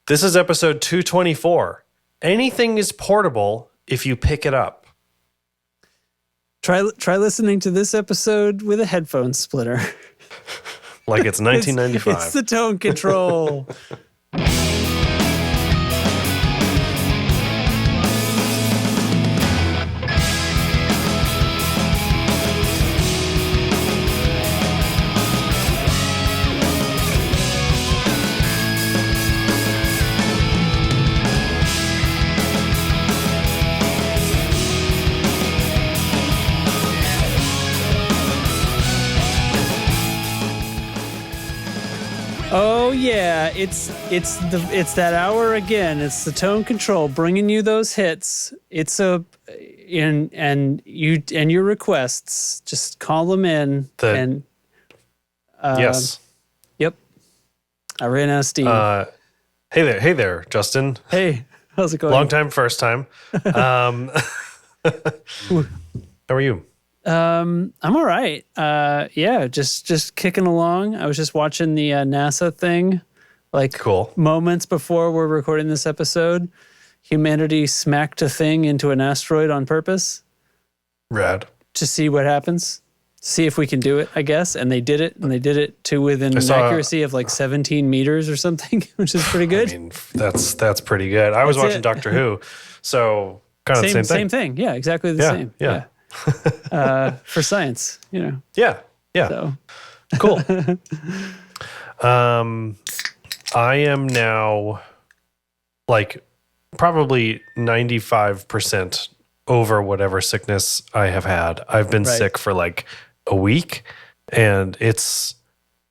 This is episode 224. Anything is portable if you pick it up. Try listening to this episode with a headphone splitter. Like it's 1995. It's the tone control. Oh yeah, it's that hour again. It's the tone control bringing you those hits. It's your requests. Just call them in. Yes. Yep. I ran out of steam. Hey there, Justin. Hey, how's it going? Long time, first time. How are you? I'm all right. Yeah, just kicking along. I was just watching the NASA thing, cool. Moments before we're recording this episode. Humanity smacked a thing into an asteroid on purpose. Rad. To see what happens. See if we can do it, I guess. And they did it, and they did it to within an accuracy of 17 meters or something, which is pretty good. I mean, that's pretty good. I was watching Doctor Who, so kind of the same thing. Same thing. Yeah, exactly the same. Yeah. For science, Yeah. So. Cool. I am now probably 95% over whatever sickness I have had. I've been sick for a week, and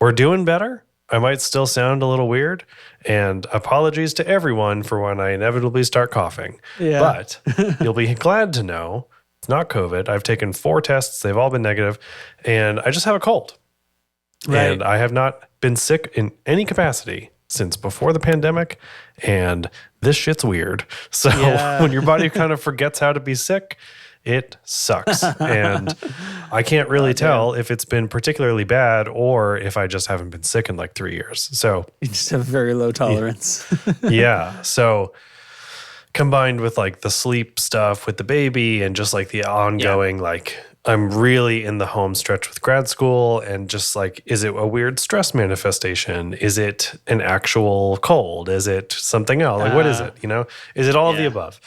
we're doing better. I might still sound a little weird, and apologies to everyone for when I inevitably start coughing. Yeah. But you'll be glad to know it's not COVID. I've taken 4 tests. They've all been negative, and I just have a cold. Right. And I have not been sick in any capacity since before the pandemic, and this shit's weird. So when your body kind of forgets how to be sick, it sucks. And I can't really tell if it's been particularly bad or if I just haven't been sick in 3 years. So you just have very low tolerance. Yeah. So combined with the sleep stuff with the baby and just the ongoing, I'm really in the home stretch with grad school, and just is it a weird stress manifestation? Is it an actual cold? Is it something else? What is it? Is it all of the above?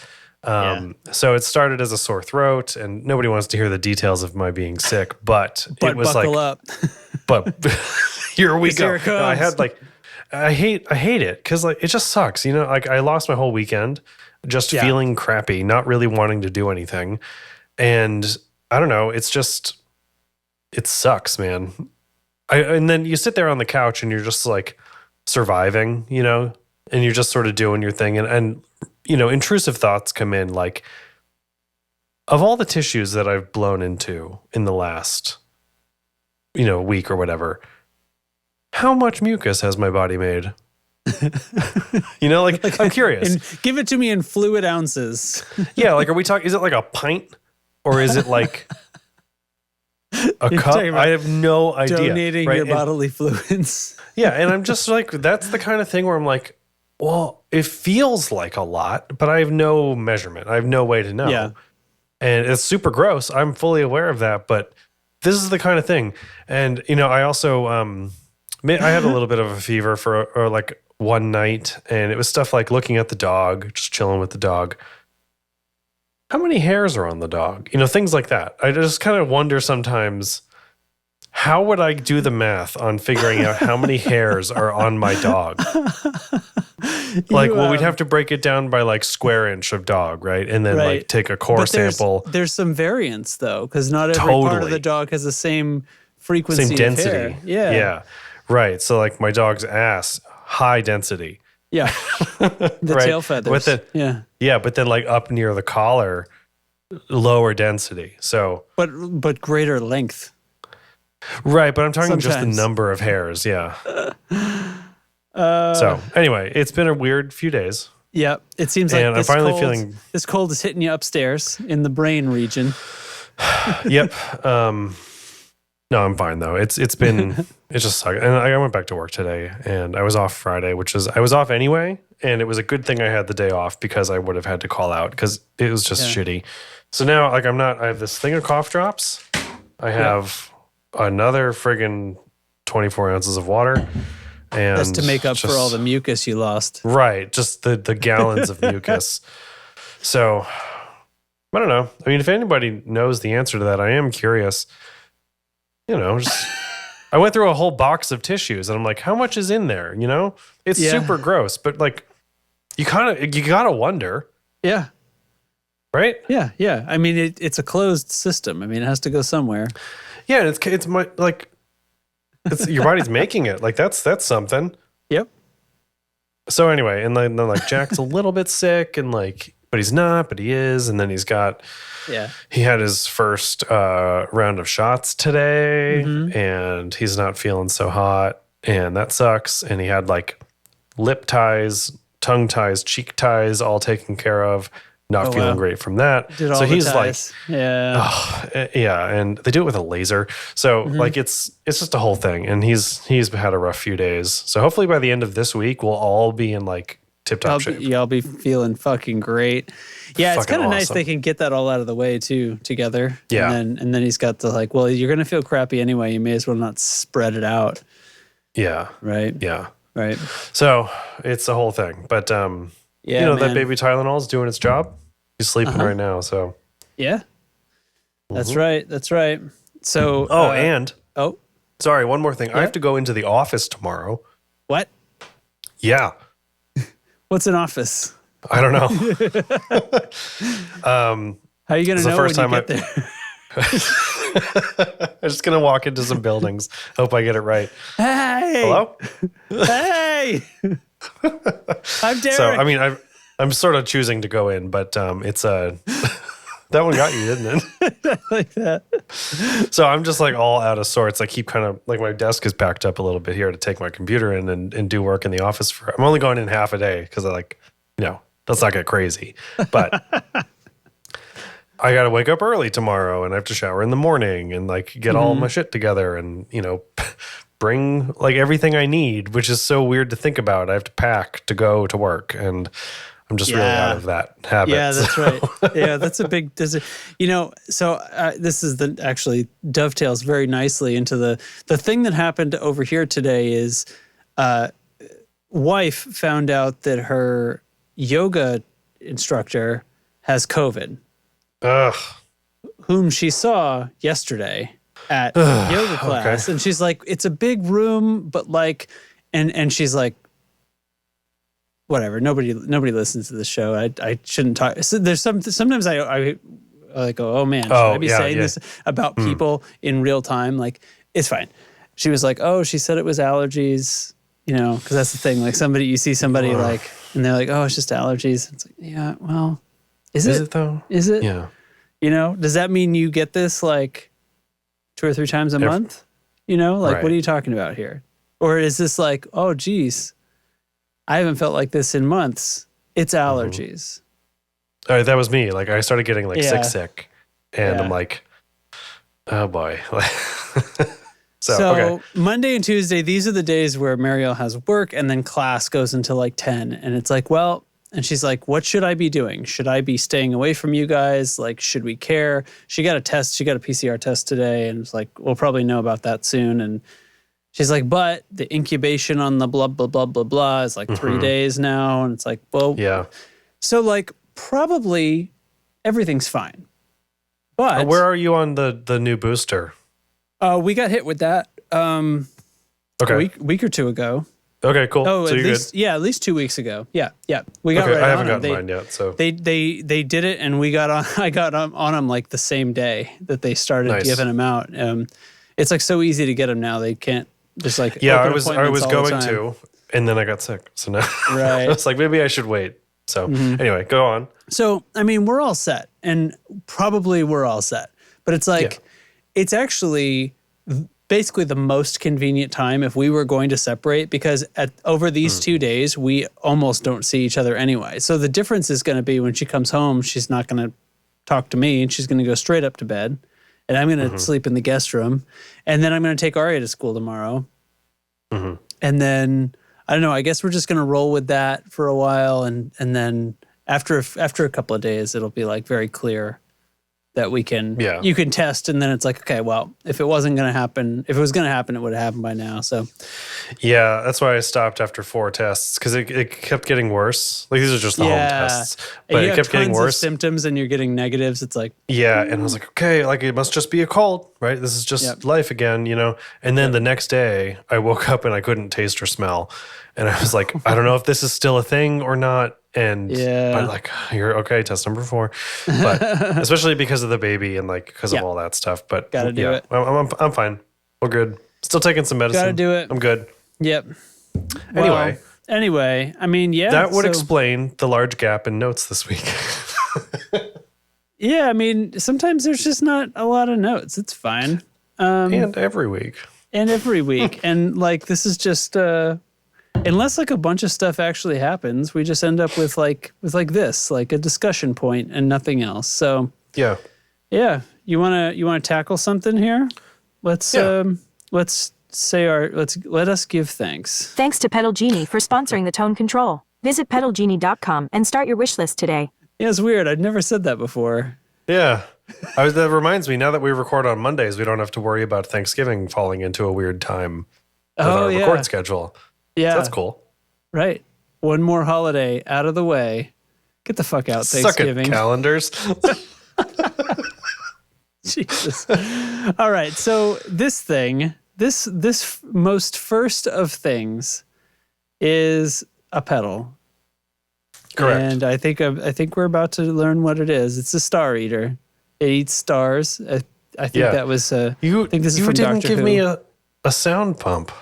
So it started as a sore throat, and nobody wants to hear the details of my being sick, but it was buckle up. But here we go. Here it comes. I had I hate it because it just sucks. I lost my whole weekend just feeling crappy, not really wanting to do anything. And I don't know, it sucks, man. And then you sit there on the couch and you're just surviving, and you're just sort of doing your thing. And intrusive thoughts come in of all the tissues that I've blown into in the last, week or whatever, how much mucus has my body made? I'm curious. And give it to me in fluid ounces. Yeah, are we talking, is it a pint? Or is it a cup? I have no idea. Donating your bodily fluids. Yeah, and I'm just that's the kind of thing where I'm well, it feels like a lot, but I have no measurement. I have no way to know. Yeah. And it's super gross. I'm fully aware of that, but this is the kind of thing. And, I also, I had a little bit of a fever for one night, and it was stuff looking at the dog, just chilling with the dog. How many hairs are on the dog? Things like that. I just kind of wonder sometimes, how would I do the math on figuring out how many hairs are on my dog? We'd have to break it down by square inch of dog, right? And then take a core sample. There's some variance though, because not every part of the dog has the same frequency, same density. Of hair. Yeah. Yeah. Right. So my dog's ass, high density. Yeah. The tail feathers. Yeah, but then up near the collar, lower density. So but greater length. Right, but I'm talking just the number of hairs, yeah. So anyway, it's been a weird few days. Yeah, it seems like I'm finally feeling this cold is hitting you upstairs in the brain region. Yep. No, I'm fine though. It's been it just sucked. And I went back to work today, and I was off Friday, I was off anyway, and it was a good thing I had the day off because I would have had to call out because it was just shitty. So now, like, I have this thing of cough drops. I have another friggin' 24 ounces of water, and that's to make up for all the mucus you lost. Right, just the gallons of mucus. So I don't know. I mean, if anybody knows the answer to that, I am curious. Just I went through a whole box of tissues and I'm like, how much is in there? It's super gross, but like you gotta wonder. Yeah. Right? Yeah. Yeah. I mean, it's a closed system. I mean, it has to go somewhere. Yeah. And it's my, like, it's your body's making it. Like that's something. Yep. So anyway, and then like Jack's a little bit sick and like, but he's not, but he is. And then he had his first round of shots today, and he's not feeling so hot, and that sucks. And he had like lip ties, tongue ties, cheek ties all taken care of. Not feeling great from that. So he's ties. Like, and they do it with a laser. So like it's just a whole thing. And he's had a rough few days. So hopefully by the end of this week, we'll all be in like tip-top shape. Y'all be feeling fucking great. Yeah, it's kind of nice they can get that all out of the way too together. Yeah. And then he's got the like, well, you're gonna feel crappy anyway. You may as well not spread it out. Yeah. Right. Yeah. Right. So it's a whole thing. But that baby Tylenol is doing its job. He's sleeping right now. So yeah. That's right. That's right. So sorry, one more thing. Yeah? I have to go into the office tomorrow. What? Yeah. What's an office? I don't know. How are you going to know when you get there? I'm just going to walk into some buildings. Hope I get it right. Hey. Hello? Hey. I'm Derek. So, I mean, I'm sort of choosing to go in, but it's that one got you, didn't it? Like that. So I'm just like all out of sorts. I keep kind of like my desk is backed up a little bit here to take my computer in and do work in the office. I'm only going in half a day because I let's not get crazy. But I got to wake up early tomorrow and I have to shower in the morning and like get all my shit together and, bring like everything I need, which is so weird to think about. I have to pack to go to work and I'm just really out of that habit. Yeah, that's right. Yeah, that's a big, so this is actually dovetails very nicely into the thing that happened over here today is wife found out that her yoga instructor has COVID. Ugh. Whom she saw yesterday at yoga class. Okay. And she's like, it's a big room, but like, and she's like, whatever. Nobody listens to the show. I shouldn't talk. So there's sometimes I like go, oh man, should I be saying this about people in real time? Like, it's fine. She was like, oh, she said it was allergies, because that's the thing. Like you see somebody like, and they're like, oh, it's just allergies. It's like, yeah, well, is it though? Is it? Yeah. Does that mean you get this like 2 or 3 times a month? What are you talking about here? Or is this like, oh, geez, I haven't felt like this in months. It's allergies. All right, that was me. Like I started getting like sick, and I'm like, oh boy. So Monday and Tuesday, these are the days where Marielle has work, and then class goes until like 10, and it's like, well, and she's like, what should I be doing? Should I be staying away from you guys? Like, should we care? She got a PCR test today, and it's like, we'll probably know about that soon, and she's like, but the incubation on the blah, blah, blah, blah, blah is like 3 days now. And it's like, well, yeah. So like probably everything's fine. But where are you on the new booster? We got hit with that a week or two ago. Okay, cool. Oh, so at least 2 weeks ago. Yeah. We got right on. I haven't gotten mine yet. So they did it, and I got on them like the same day that they started giving them out. It's like so easy to get them now. They can't just like I was going to, and then I got sick. So now I was like, maybe I should wait. So anyway, go on. So I mean, we're all set, and probably we're all set. But it's like it's actually basically the most convenient time if we were going to separate, because over these 2 days, we almost don't see each other anyway. So the difference is going to be when she comes home, she's not going to talk to me, and she's going to go straight up to bed. and I'm going to sleep in the guest room, and then I'm going to take Arya to school tomorrow. And then, I don't know, I guess we're just going to roll with that for a while, and then after a couple of days, it'll be like very clear that you can test, and then it's like, okay, well, if it was going to happen, it would have happened by now. So, yeah, that's why I stopped after 4 tests, because it kept getting worse. Like, these are just the home tests, but it kept getting worse. Of symptoms, and you're getting negatives. It's like, and I was like, okay, like it must just be a cold, right? This is just life again, And then the next day, I woke up and I couldn't taste or smell, and I was like, I don't know if this is still a thing or not. And but like, you're okay, test number 4, but especially because of the baby and like because of all that stuff. But gotta do it. I'm fine. We're good. Still taking some medicine. Gotta do it. I'm good. Yep. Anyway, I mean, that would explain the large gap in notes this week. Yeah, I mean, sometimes there's just not a lot of notes. It's fine. And every week. And like, this is just unless like a bunch of stuff actually happens, we just end up with like this, like a discussion point and nothing else. So yeah. You wanna tackle something here? Let us give thanks. Thanks to Pedal Genie for sponsoring the tone control. Visit pedalgenie.com and start your wish list today. Yeah, it's weird. I'd never said that before. Yeah. That reminds me, now that we record on Mondays, we don't have to worry about Thanksgiving falling into a weird time with our record schedule. Yeah. So that's cool. Right. One more holiday out of the way. Get the fuck out, Thanksgiving. Suck it, calendars. Jesus. All right. So this most first of things is a pedal. Correct. And I think we're about to learn what it is. It's a Star Eater. It eats stars. I think that was I think this is from Doctor Who. You didn't give me a sound pump.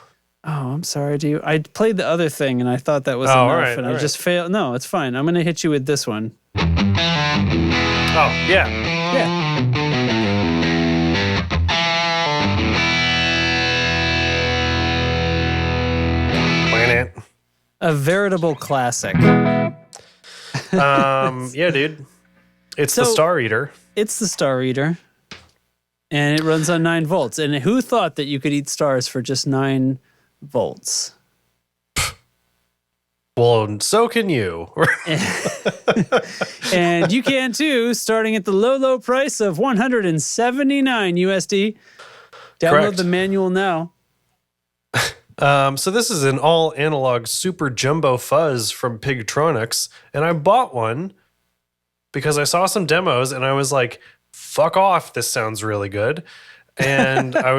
Oh, I'm sorry. I played the other thing, and I thought that was enough, and I just failed. No, it's fine. I'm going to hit you with this one. Oh, yeah. Yeah. A veritable classic. Yeah, dude. It's the Star Eater. It's the Star Eater. And it runs on 9 volts. And who thought that you could eat stars for just 9 volts? Well, so can you. And you can too, starting at the low price of $179 USD. Download the manual now. So this is an all analog super jumbo fuzz from Pigtronix, and I bought one because I saw some demos and I was like, fuck off, this sounds really good. And I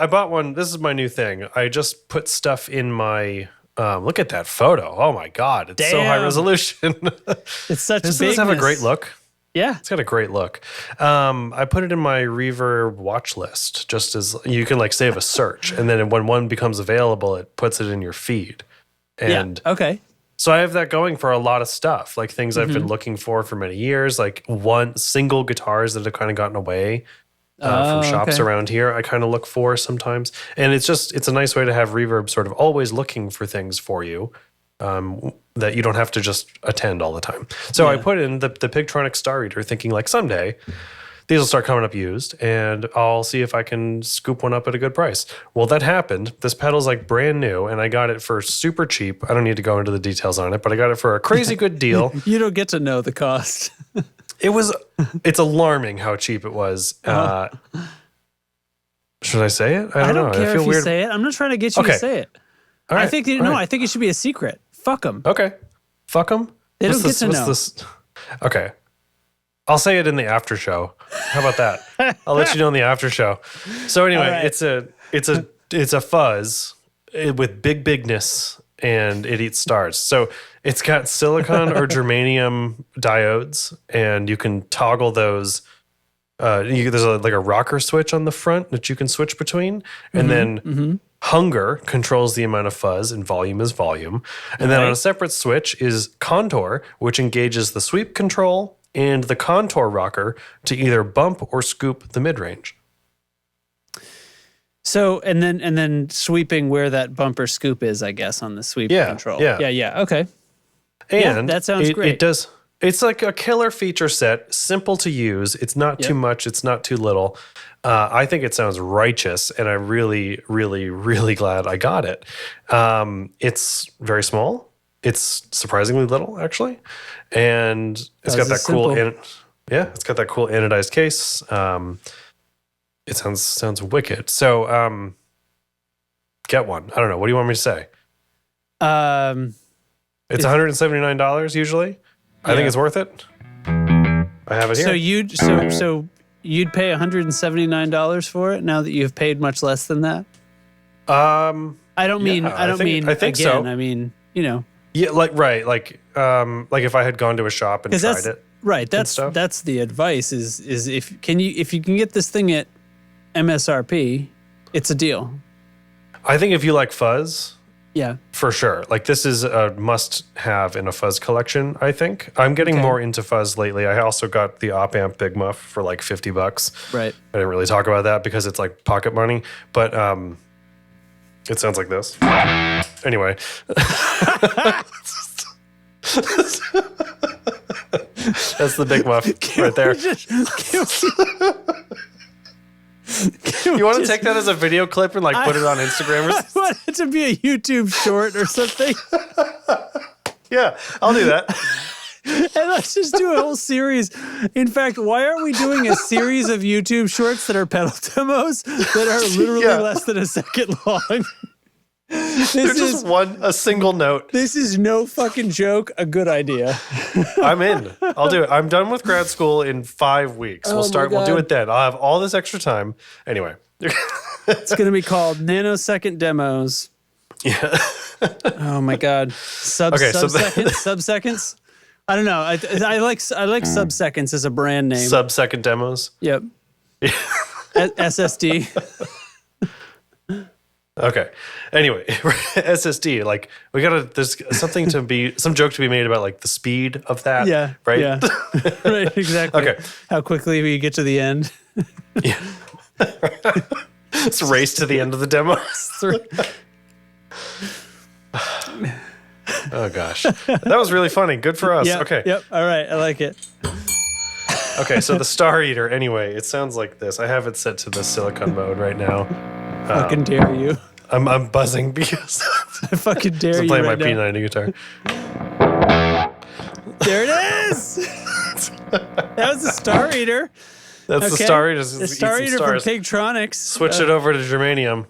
bought one. This is my new thing. I just put stuff in my look at that photo. Oh my God, it's so high resolution. It's such Doesn't this have a great look? Yeah. It's got a great look. I put it in my Reverb watch list just as you can like save a search. And then when one becomes available, it puts it in your feed. And okay. So I have that going for a lot of stuff, like things I've been looking for many years, like single guitars that have kind of gotten away from shops around here. I kind of look for sometimes. And it's a nice way to have Reverb sort of always looking for things for you. That you don't have to just attend all the time. So I put in the Pigtronix Star Eater thinking like someday these will start coming up used and I'll see if I can scoop one up at a good price. Well, that happened. This pedal's like brand new and I got it for super cheap. I don't need to go into the details on it, but I got it for a crazy good deal. You don't get to know the cost. It's alarming how cheap it was. Should I say it? I don't care I feel if weird. You say it. I'm not trying to get you to say it. All right. I think it should be a secret. Fuck them. Okay. Fuck them? They don't get to know. Okay. I'll say it in the after show. How about that? I'll let you know in the after show. So anyway, it's a fuzz with bigness and it eats stars. So it's got silicon or germanium diodes and you can toggle those. There's like a rocker switch on the front that you can switch between. And then hunger controls the amount of fuzz and volume is volume. And then on a separate switch is contour, which engages the sweep control and the contour rocker to either bump or scoop the mid-range. So, and then sweeping where that bumper scoop is, I guess, on the sweep control. Yeah. Okay. And that sounds great. It's like a killer feature set, simple to use. It's not too much. It's not too little. I think it sounds righteous, and I'm really, really, really glad I got it. It's very small. It's surprisingly little, actually, and it's got that cool. It's got that cool anodized case. It sounds wicked. So, get one. I don't know. What do you want me to say? It's $179 usually. I think it's worth it. I have it here. So you'd pay $179 for it now that you've paid much less than that? I think so. I mean, Yeah, like if I had gone to a shop and tried it. Right. That's the advice is if you can get this thing at MSRP, it's a deal. I think if you like fuzz, yeah, for sure. Like this is a must-have in a fuzz collection. I think I'm getting more into fuzz lately. I also got the op amp Big Muff for like $50. Right. I didn't really talk about that because it's like pocket money, but it sounds like this. Anyway. That's the Big Muff right there. You want to take that as a video clip and like put it on Instagram? I want it to be a YouTube short or something. Yeah, I'll do that. And let's just do a whole series. In fact, why aren't we doing a series of YouTube shorts that are pedal demos that are literally less than a second long? They're just a single note. This is no fucking joke. A good idea. I'm in. I'll do it. I'm done with grad school in 5 weeks. We'll do it then. I'll have all this extra time. Anyway. It's going to be called Nanosecond Demos. Yeah. Oh my God. Sub-seconds? I don't know. I like sub-seconds as a brand name. Sub-second demos? Yep. SSD. Okay. Anyway, SSD, like there's some joke to be made about like the speed of that. Yeah. Right? Yeah. Right, exactly. Okay. How quickly we get to the end. Yeah. It's race to the end of the demo. Oh gosh. That was really funny. Good for us. Yep, okay. Yep. All right. I like it. Okay, so the Star Eater, anyway, it sounds like this. I have it set to the silicone mode right now. Fucking dare you. I'm buzzing because I fucking dare you. I'm playing right my now. P90 guitar. There it is. That was the Star Eater. That's the Star Eater. The Star Eater from Pigtronix. Switch it over to germanium.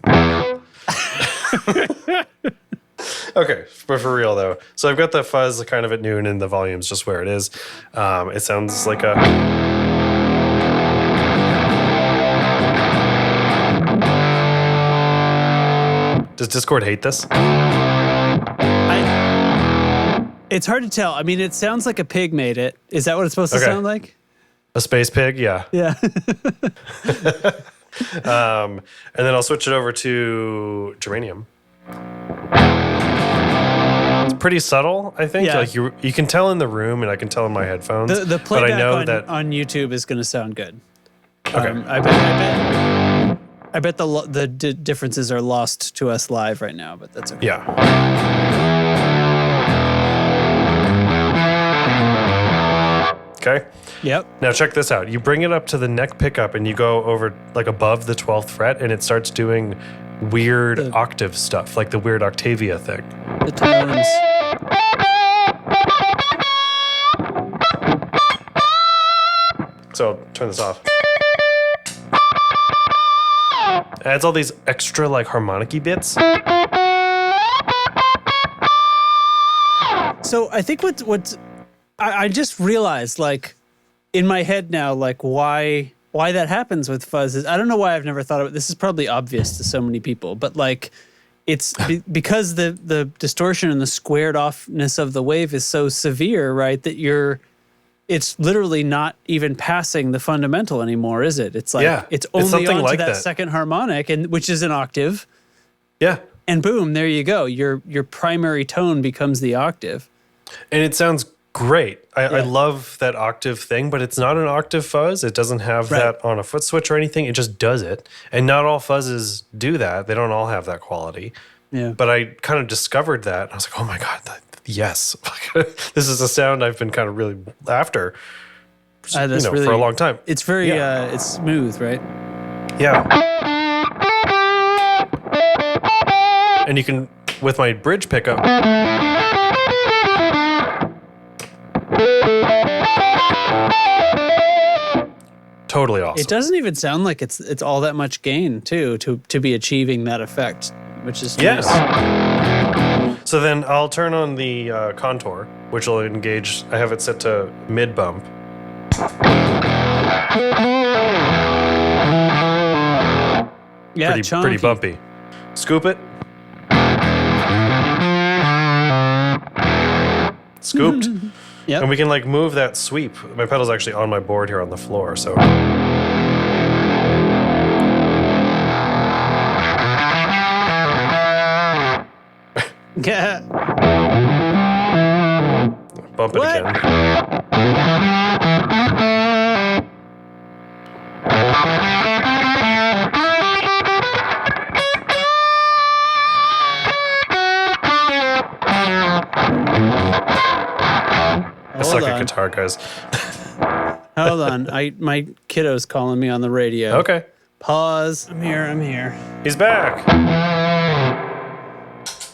Okay, but for real though. So I've got the fuzz kind of at noon and the volume's just where it is. It sounds like a... Does Discord hate this? It's hard to tell. I mean, it sounds like a pig made it. Is that what it's supposed to sound like? A space pig, yeah. Yeah. And then I'll switch it over to germanium. It's pretty subtle, I think. Yeah. Like you can tell in the room, and I can tell in my headphones. The playback but I know on YouTube is going to sound good. Okay. I bet the differences are lost to us live right now, but that's okay. Yeah. Okay. Yep. Now check this out. You bring it up to the neck pickup and you go over like above the 12th fret and it starts doing weird octave stuff, like the weird Octavia thing. The tones. So turn this off. It adds all these extra like harmonic-y bits. So I think what I just realized, like, in my head now, like why that happens with fuzz is, I don't know why I've never thought of it. This is probably obvious to so many people, but like it's because the distortion and the squared offness of the wave is so severe, right? That it's literally not even passing the fundamental anymore, is it? It's like it's only on to that second harmonic, and which is an octave. Yeah. And boom, there you go. Your primary tone becomes the octave. And it sounds great. I love that octave thing, but it's not an octave fuzz. It doesn't have that on a foot switch or anything. It just does it. And not all fuzzes do that. They don't all have that quality. Yeah. But I kind of discovered that. I was like, oh my God, Yes. This is a sound I've been kind of really after, That's really, for a long time. It's very, it's smooth, right? Yeah. And you can, with my bridge pickup. Totally awesome. It doesn't even sound like it's all that much gain, too, to be achieving that effect, which is nice. So then I'll turn on the contour, which will engage. I have it set to mid bump. Yeah, pretty bumpy. Scoop it. Scooped. Yep. And we can like move that sweep. My pedal's actually on my board here on the floor, so. Yeah. Bump it again. I suck at guitar, guys. Hold on. My kiddo's calling me on the radio. Okay. Pause. I'm here. He's back.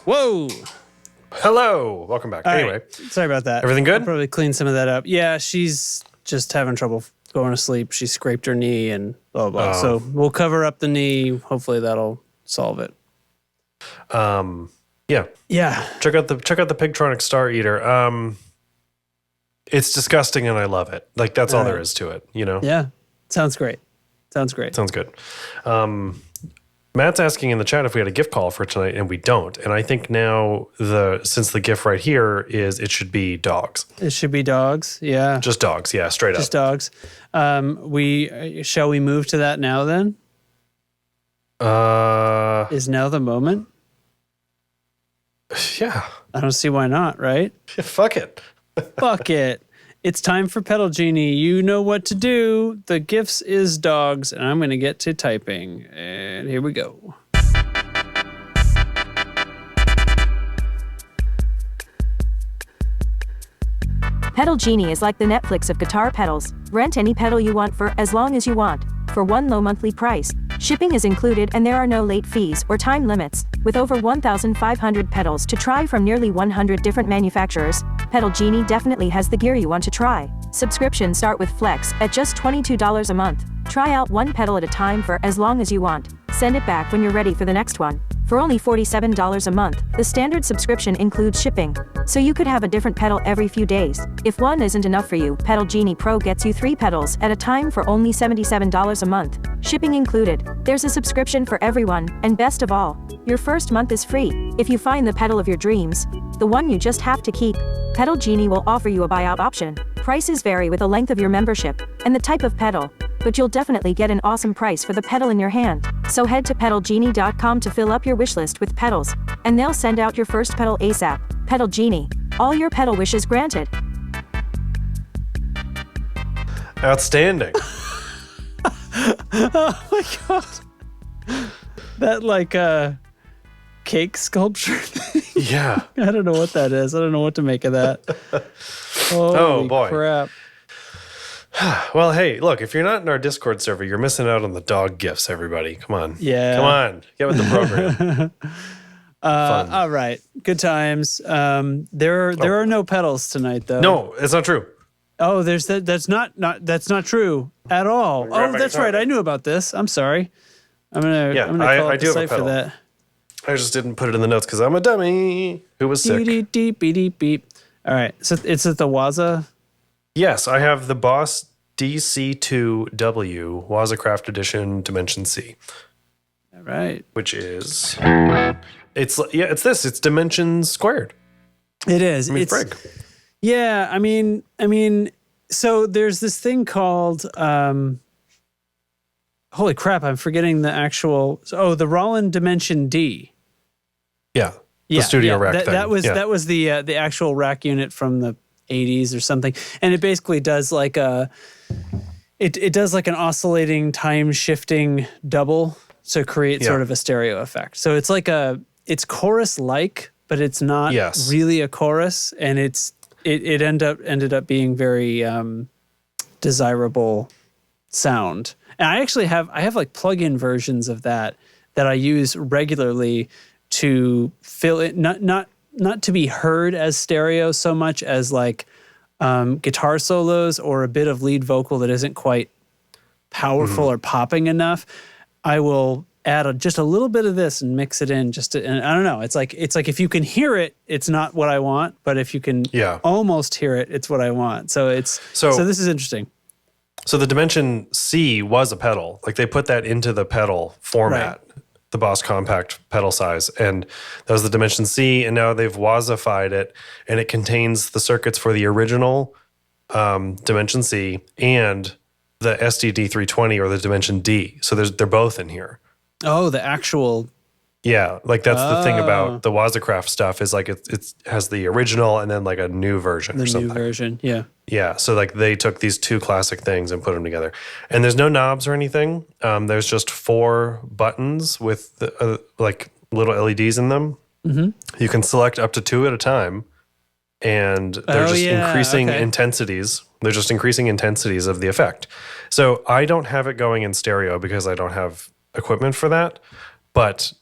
Whoa. Hello. Welcome back. All Anyway. right. Sorry about that. Everything good? I'll probably clean some of that up. Yeah, she's just having trouble going to sleep. She scraped her knee and blah, blah, blah. So we'll cover up the knee. Hopefully that'll solve it. Yeah. Yeah. Check out the Pigtronix Star Eater. It's disgusting and I love it. Like that's all there is to it, you know? Yeah. Sounds great. Sounds good. Matt's asking in the chat if we had a gift call for tonight, and we don't. And I think now since the gift right here is it should be dogs. It should be dogs. Yeah. Just dogs. Yeah, straight up. Just dogs. Shall we move to that now then? Is now the moment? Yeah. I don't see why not, right? Fuck it. Fuck it. It's time for Pedal Genie. You know what to do. The gifts is dogs, and I'm going to get to typing. And here we go. Pedal Genie is like the Netflix of guitar pedals. Rent any pedal you want for as long as you want, for one low monthly price. Shipping is included and there are no late fees or time limits. With over 1,500 pedals to try from nearly 100 different manufacturers, Pedal Genie definitely has the gear you want to try. Subscriptions start with Flex at just $22 a month. Try out one pedal at a time for as long as you want. Send it back when you're ready for the next one. For only $47 a month, the standard subscription includes shipping, so you could have a different pedal every few days. If one isn't enough for you, Pedal Genie Pro gets you 3 pedals at a time for only $77 a month. Shipping included. There's a subscription for everyone, and best of all, your first month is free. If you find the pedal of your dreams, the one you just have to keep, Pedal Genie will offer you a buyout option. Prices vary with the length of your membership and the type of pedal, but you'll definitely get an awesome price for the pedal in your hand. So head to pedalgenie.com to fill up your wish list with pedals, and they'll send out your first pedal ASAP. Pedal Genie. All your pedal wishes granted. Outstanding. Oh my god. That like cake sculpture thing. Yeah. I don't know what that is. I don't know what to make of that. Oh boy. Crap. Well, hey, look, if you're not in our Discord server, you're missing out on the dog gifts, everybody. Come on. Yeah. Come on. Get with the program. Fun. All right. Good times. There are no pedals tonight though. No, it's not true. Oh, that's not true at all. Oh, that's right. I knew about this. I'm sorry. I'm gonna call I up do the have a site for pedal. that. I just didn't put it in the notes because I'm a dummy who was sick. Beep, beep, beep, beep. All right. So it's at the Waza. Yes, I have the Boss DC2W Wazacraft Edition Dimension C. All right. Which is it's dimensions squared. It is. I mean, it's frig. Yeah, I mean, so there's this thing called holy crap, I'm forgetting the actual the Roland Dimension D. Yeah. The studio rack thing. That was the actual rack unit from the 80s or something. And it basically does like it does like an oscillating time shifting double to create sort of a stereo effect. So it's like it's chorus like, but it's not really a chorus, and it ended up being very desirable sound. And I actually have like plug-in versions of that I use regularly to fill it, not to be heard as stereo so much as like guitar solos or a bit of lead vocal that isn't quite powerful or popping enough. I will add just a little bit of this and mix it in and I don't know. It's like if you can hear it, it's not what I want, but if you can almost hear it, it's what I want. So so this is interesting. So the Dimension C was a pedal. Like they put that into the pedal format, the Boss Compact pedal size, and that was the Dimension C, and now they've Wazified it, and it contains the circuits for the original Dimension C and the SDD 320 or the Dimension D. So they're both in here. Oh, the actual. Yeah, like that's the thing about the Wazacraft stuff is like it has the original and then like a new version or something. The new version, yeah. Yeah, so like they took these two classic things and put them together. And there's no knobs or anything. There's just 4 buttons with like little LEDs in them. Mm-hmm. You can select up to 2 at a time. And they're increasing intensities. They're just increasing intensities of the effect. So I don't have it going in stereo because I don't have equipment for that. But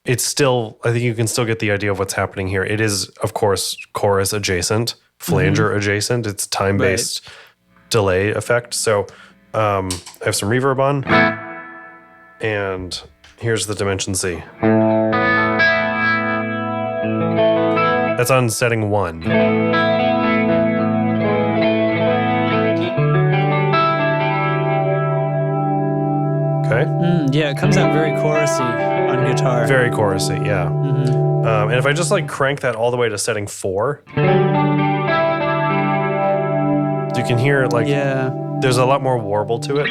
it's still, I think you can still get the idea of what's happening here. It is, of course, chorus adjacent, flanger adjacent. It's time-based delay effect. So I have some reverb on. And here's the Dimension C. That's on setting 1. Okay. Yeah, it comes out very chorusy on guitar. Very chorusy, yeah. Mm-hmm. And if I just like crank that all the way to setting 4, you can hear like there's a lot more warble to it.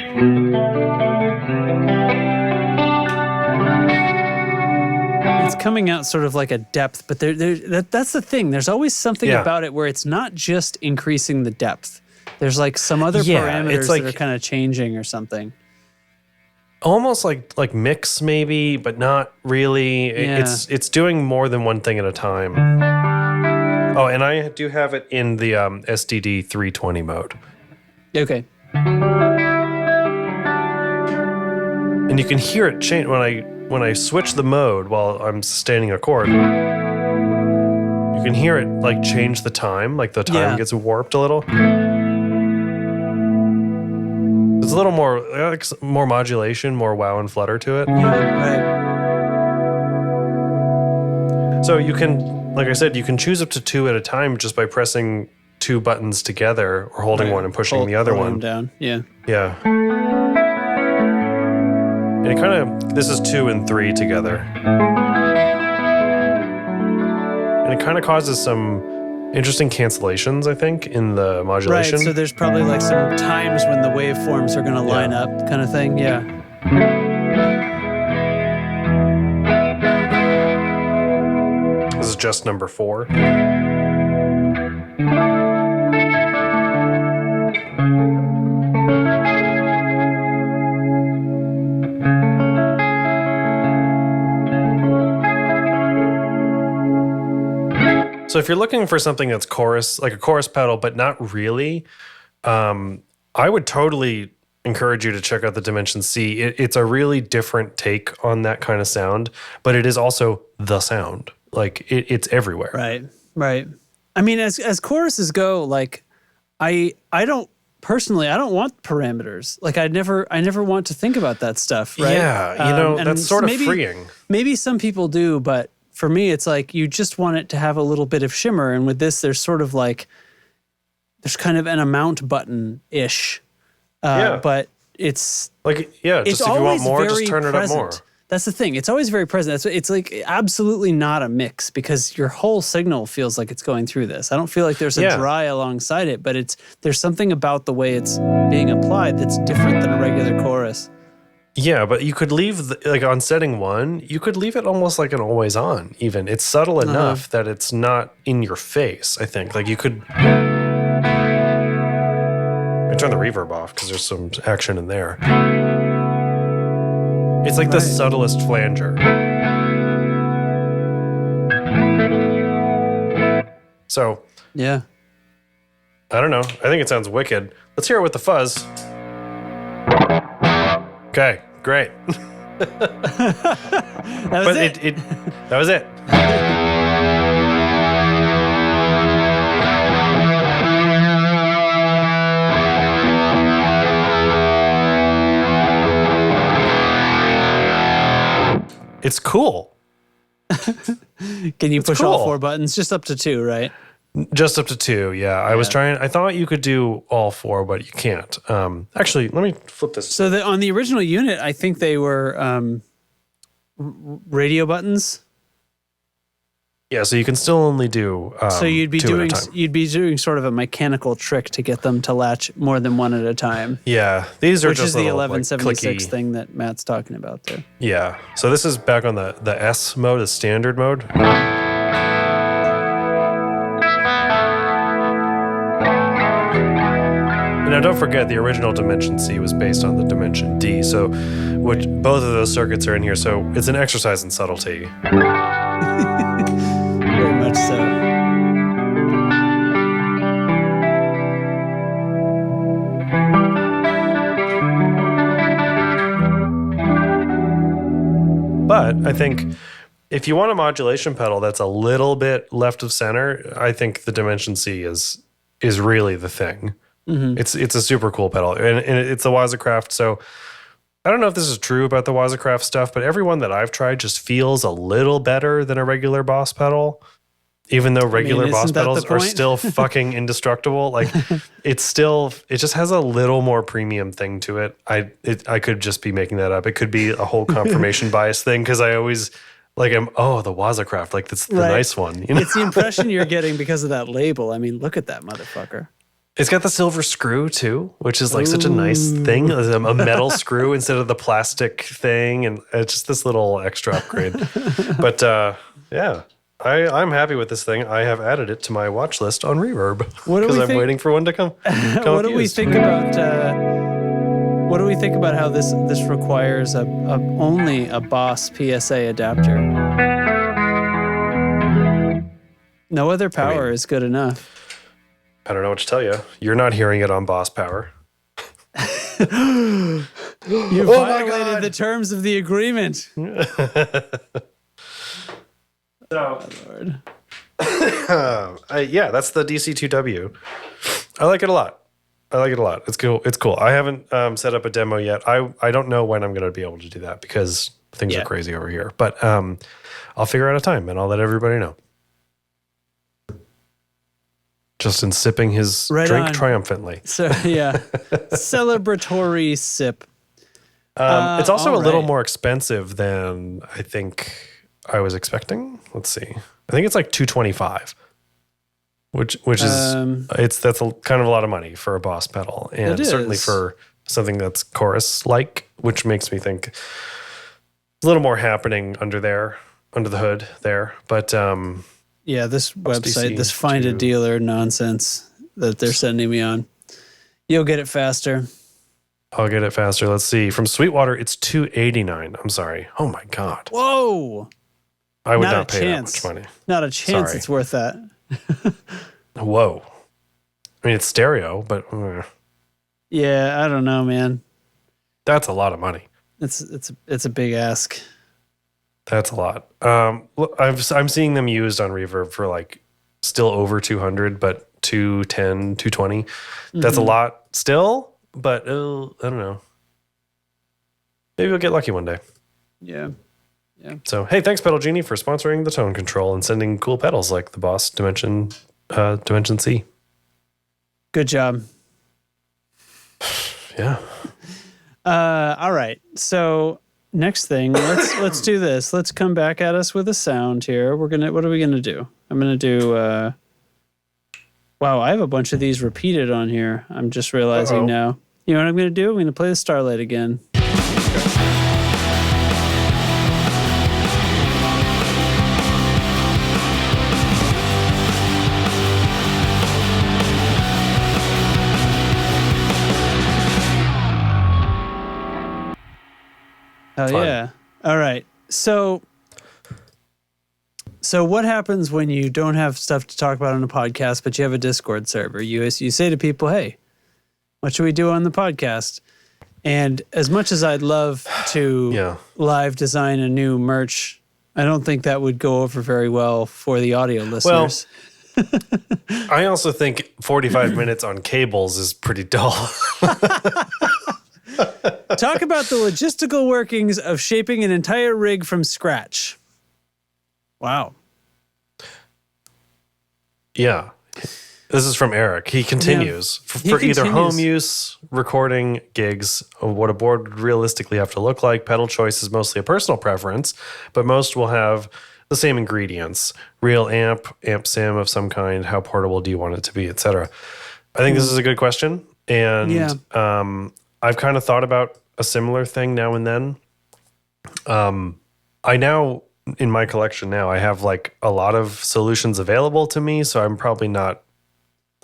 It's coming out sort of like a depth, but that's the thing. There's always something about it where it's not just increasing the depth. There's like some other parameters that are kind of changing or something. Almost like mix maybe, but not really. It's doing more than one thing at a time. Oh, and I do have it in the SDD 320 mode. Okay. And you can hear it change when I switch the mode while I'm sustaining a chord. You can hear it like change the time, like the time gets warped a little. There's a little more modulation, more wow and flutter to it. Yeah, right. So you can, like I said, you can choose up to 2 at a time just by pressing 2 buttons together or holding one and pushing the other one down. Yeah. Yeah. And it kind of, this is 2 and 3 together. And it kind of causes some interesting cancellations, I think, in the modulation. Right, so there's probably like some times when the waveforms are going to line up kind of thing, This is just number 4. So if you're looking for something that's chorus, like a chorus pedal, but not really, I would totally encourage you to check out the Dimension C. It's a really different take on that kind of sound, but it is also the sound. Like it's everywhere. Right. I mean, as choruses go, like I don't want parameters. Like I never want to think about that stuff. Right? Yeah, that's sort of freeing. Maybe some people do, but for me, it's like you just want it to have a little bit of shimmer. And with this, there's sort of like, there's kind of an amount button-ish. But it's... Like, just if you want more, just turn it up more. That's the thing. It's always very present. It's like absolutely not a mix because your whole signal feels like it's going through this. I don't feel like there's a dry alongside it, but there's something about the way it's being applied that's different than a regular chorus. Yeah, but you could leave, like on setting 1, you could leave it almost like an always on, even. It's subtle enough that it's not in your face, I think. Like you could... I turn the reverb off because there's some action in there. It's like the subtlest flanger. So yeah. I don't know. I think it sounds wicked. Let's hear it with the fuzz. Okay, great. That was it. That was it. It's cool. Can you push cool. all 4 buttons? Just up to 2, right? Just up to 2, yeah. I thought you could do all 4, but you can't. Actually, let me flip this. So on the original unit, I think they were radio buttons. Yeah, so you can still only do so you'd be 2 at a time. you'd be doing sort of a mechanical trick to get them to latch more than 1 at a time. Yeah, these are which just is the little, 1176 clicky thing that Matt's talking about there. Yeah, so this is back on the S mode, the standard mode. Now, don't forget, the original Dimension C was based on the Dimension D, so both of those circuits are in here, so it's an exercise in subtlety. Very much so. But I think if you want a modulation pedal that's a little bit left of center, I think the Dimension C is really the thing. Mm-hmm. It's a super cool pedal, and it's a Wazacraft. So I don't know if this is true about the Wazacraft stuff, but every one that I've tried just feels a little better than a regular Boss pedal, even though regular Boss pedals are still fucking indestructible. Like it just has a little more premium thing to it. I could just be making that up. It could be a whole confirmation bias thing because I always the Wazacraft, like that's the nice one. You know? It's the impression you're getting because of that label. I mean, look at that motherfucker. It's got the silver screw too, which is like such a nice thing. A metal screw instead of the plastic thing, and it's just this little extra upgrade. But yeah, I'm happy with this thing. I have added it to my watch list on Reverb because I'm waiting for one to come. What do we think about? What do we think about how this requires only a Boss PSA adapter? No other power is good enough. I don't know what to tell you. You're not hearing it on Boss Power. You violated the terms of the agreement. So, yeah, that's the DC2W. I like it a lot. It's cool. It's cool. I haven't set up a demo yet. I don't know when I'm going to be able to do that because things are crazy over here. But I'll figure out a time and I'll let everybody know. Justin sipping his drink triumphantly. So yeah, celebratory sip. It's also a little more expensive than I think I was expecting. Let's see. I think it's like $225, which is that's kind of a lot of money for a Boss pedal, and certainly for something that's chorus like, which makes me think a little more happening under the hood there, but. Yeah, this website, this find a dealer nonsense that they're sending me on. You'll get it faster. I'll get it faster. Let's see. From Sweetwater, it's $289. I'm sorry. Oh my God. Whoa. I would not pay that much money. Not a chance it's worth that. Whoa. I mean, it's stereo, but yeah, I don't know, man. That's a lot of money. It's a big ask. That's a lot. I'm seeing them used on Reverb for like still over 200, but 210, 220. That's a lot still, but I don't know. Maybe we'll get lucky one day. Yeah. So, hey, thanks Pedal Genie for sponsoring the tone control and sending cool pedals like the Boss Dimension C. Good job. Yeah. All right. So next thing, let's do this. Let's come back at us with a sound here. What are we gonna do? I'm gonna do wow, I have a bunch of these repeated on here. I'm just realizing now. You know what I'm gonna do? I'm gonna play the Starlight again. Oh yeah. All right. So So what happens when you don't have stuff to talk about on a podcast, but you have a Discord server? You say to people, hey, what should we do on the podcast? And as much as I'd love to live design a new merch, I don't think that would go over very well for the audio listeners. Well, I also think 45 minutes on cables is pretty dull. Talk about the logistical workings of shaping an entire rig from scratch. Wow. Yeah. This is from Eric. He continues. For either home use, recording, gigs, what a board would realistically have to look like, pedal choice is mostly a personal preference, but most will have the same ingredients. Real amp sim of some kind, how portable do you want it to be, etc. I think this is a good question. And I've kind of thought about a similar thing now and then. I now, in my collection now, I have like a lot of solutions available to me, so I'm probably not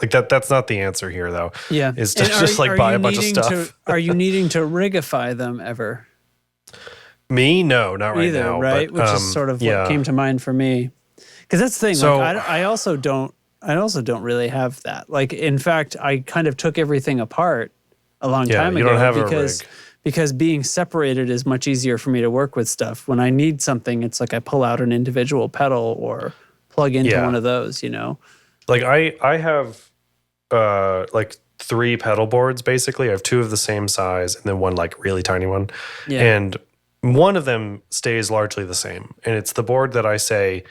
like that. That's not the answer here, though. Yeah, is to just like buy a bunch of stuff. Are you needing to rigify them ever? Me, no, not right either, now. Right, but, which is sort of what came to mind for me. Because that's the thing. So, like, I also don't really have that. Like, in fact, I kind of took everything apart a long time ago. You don't have a rig. Because being separated is much easier for me to work with stuff. When I need something, it's like I pull out an individual pedal or plug into one of those, you know? Like I have like 3 pedal boards, basically. I have 2 of the same size and then one like really tiny one. Yeah. And one of them stays largely the same. And it's the board that I say,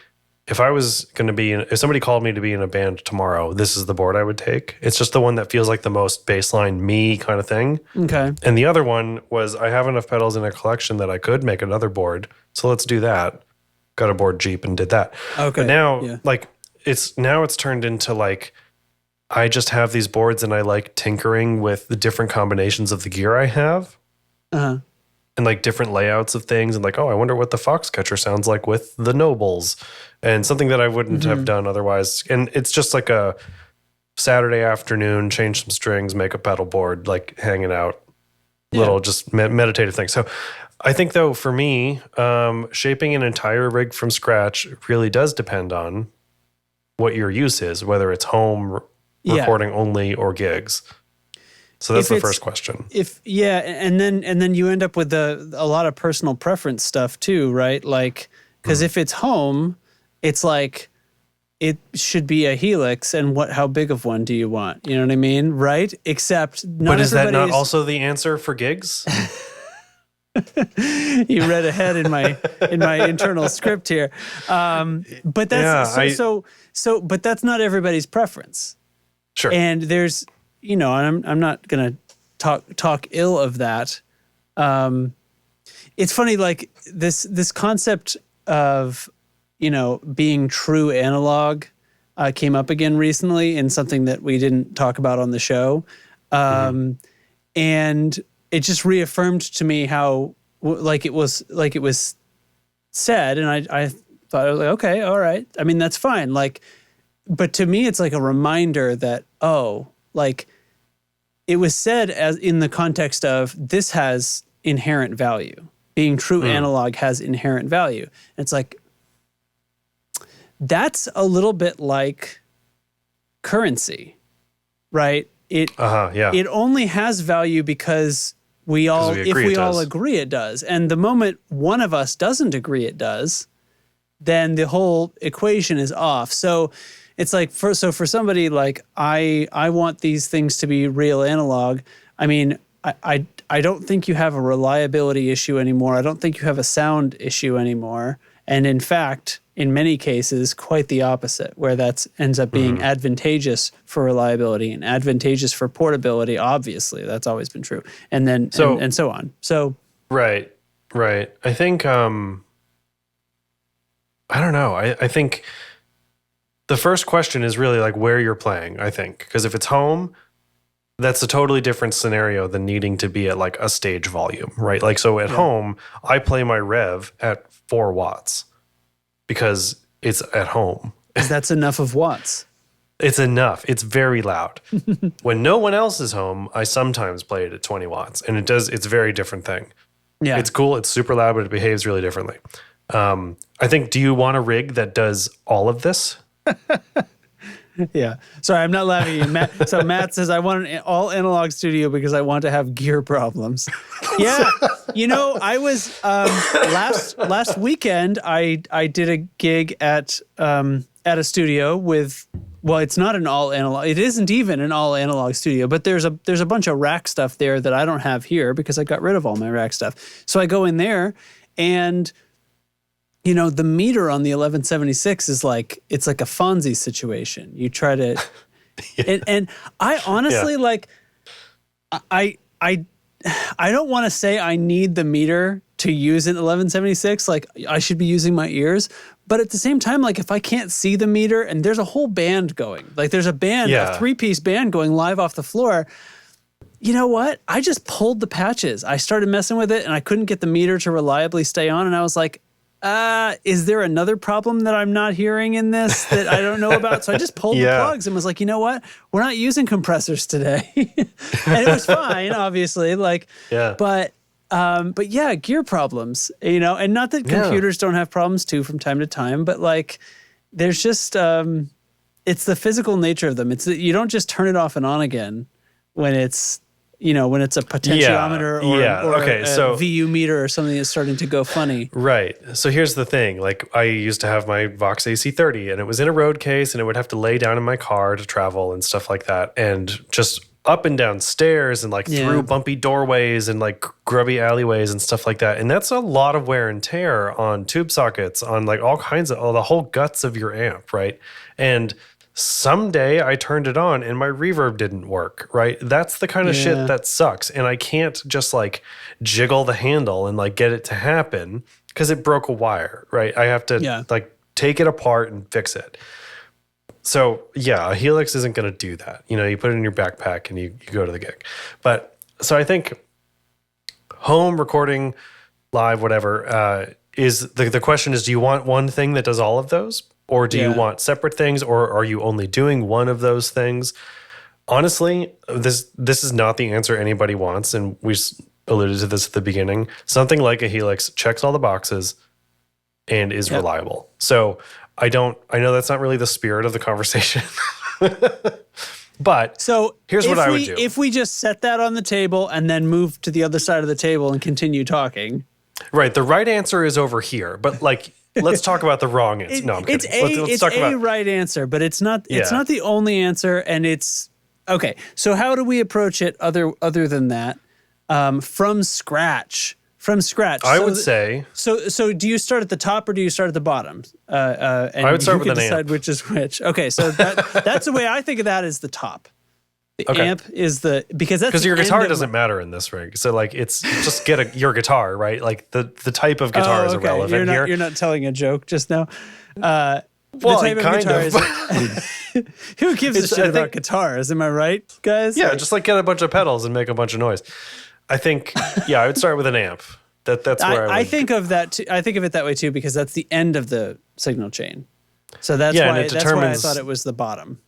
if I was going to be if somebody called me to be in a band tomorrow, this is the board I would take. It's just the one that feels like the most baseline me kind of thing. Okay. And the other one was I have enough pedals in a collection that I could make another board. So let's do that. Got a board Jeep and did that. Okay. But now like it's turned into like I just have these boards and I like tinkering with the different combinations of the gear I have. Uh-huh. And like different layouts of things and like, oh, I wonder what the Foxcatcher sounds like with the Nobles and something that I wouldn't have done otherwise. And it's just like a Saturday afternoon, change some strings, make a pedal board, like hanging out, little just meditative thing. So I think though, for me, shaping an entire rig from scratch really does depend on what your use is, whether it's home recording only or gigs. So that's the first question. And then you end up with a lot of personal preference stuff too, right? Like, because if it's home, it's like it should be a Helix, and how big of one do you want? You know what I mean, right? Except but is that not also the answer for gigs? You read ahead in my internal script here, but that's but that's not everybody's preference. Sure, and there's. You know, and I'm not gonna talk ill of that. It's funny, like this concept of, you know, being true analog came up again recently in something that we didn't talk about on the show, and it just reaffirmed to me how like it was said, and I thought I was like, okay, all right. I mean, that's fine. Like, but to me, it's like a reminder that like it was said as in the context of this has inherent value. Being true analog has inherent value. And it's like, that's a little bit like currency, right? It only has value because if we all agree it does. And the moment one of us doesn't agree it does, then the whole equation is off. So it's like for somebody like I want these things to be real analog. I mean, I don't think you have a reliability issue anymore. I don't think you have a sound issue anymore. And in fact, in many cases, quite the opposite, where that ends up being advantageous for reliability and advantageous for portability. Obviously, that's always been true. And then and so on. So right. I think I don't know. I think the first question is really like where you're playing, I think. Because if it's home, that's a totally different scenario than needing to be at like a stage volume, right? Like, so at home, I play my rev at 4 watts because it's at home. That's enough of watts. It's enough. It's very loud. When no one else is home, I sometimes play it at 20 watts. And it's a very different thing. Yeah. It's cool. It's super loud, but it behaves really differently. I think, do you want a rig that does all of this? Yeah. Sorry, I'm not laughing at you. Matt, so Matt says, I want an all analog studio because I want to have gear problems. Yeah. I was last weekend I did a gig at a studio with, well, it's not an all analog. It isn't even an all analog studio, but there's a bunch of rack stuff there that I don't have here because I got rid of all my rack stuff. So I go in there and the meter on the 1176 is like, it's like a Fonzie situation. You try to, and I honestly I don't want to say I need the meter to use an 1176. Like I should be using my ears, but at the same time, like if I can't see the meter and there's a whole band going, like there's a band, a 3-piece band going live off the floor. You know what? I just pulled the patches. I started messing with it and I couldn't get the meter to reliably stay on. And I was like, is there another problem that I'm not hearing in this that I don't know about? So I just pulled the plugs and was like, you know what? We're not using compressors today. And it was fine, obviously. But yeah, gear problems, and not that computers don't have problems too from time to time, but like there's just, it's the physical nature of them. It's that you don't just turn it off and on again when it's, when it's a potentiometer or a VU meter or something that's starting to go funny. Right. So here's the thing. Like I used to have my Vox AC30 and it was in a road case and it would have to lay down in my car to travel and stuff like that. And just up and down stairs and like through bumpy doorways and like grubby alleyways and stuff like that. And that's a lot of wear and tear on tube sockets, on like all kinds of, the whole guts of your amp, right? And someday I turned it on and my reverb didn't work, right? That's the kind of shit that sucks. And I can't just like jiggle the handle and like get it to happen because it broke a wire, right? I have to like take it apart and fix it. So a Helix isn't going to do that. You put it in your backpack and you go to the gig. But so I think home recording, live, whatever, is the question is, do you want one thing that does all of those? Or do you want separate things, or are you only doing one of those things? Honestly, this is not the answer anybody wants, and we alluded to this at the beginning. Something like a Helix checks all the boxes and is reliable. So I know that's not really the spirit of the conversation. But here's what I would do. If we just set that on the table and then move to the other side of the table and continue talking. Right. The right answer is over here, but like, let's talk about the wrong answer. No, I'm kidding. Let's talk about right answer, but it's not. It's not the only answer, and it's okay. So how do we approach it other than that? From scratch. I would say. So do you start at the top or do you start at the bottom? And I would start with an decide amp. which is which. Okay, so that's the way I think of that is the top. The amp is because your guitar doesn't matter in this rig. So like it's just get your guitar, right? Like the type of guitar is irrelevant here. You're not telling a joke just now. Well, the type of guitar is who gives a shit about guitars? Am I right, guys? Yeah, just like get a bunch of pedals and make a bunch of noise. I think I would start with an amp. That's where I think of that. I think of it that way too because that's the end of the signal chain. So that's why I thought it was the bottom.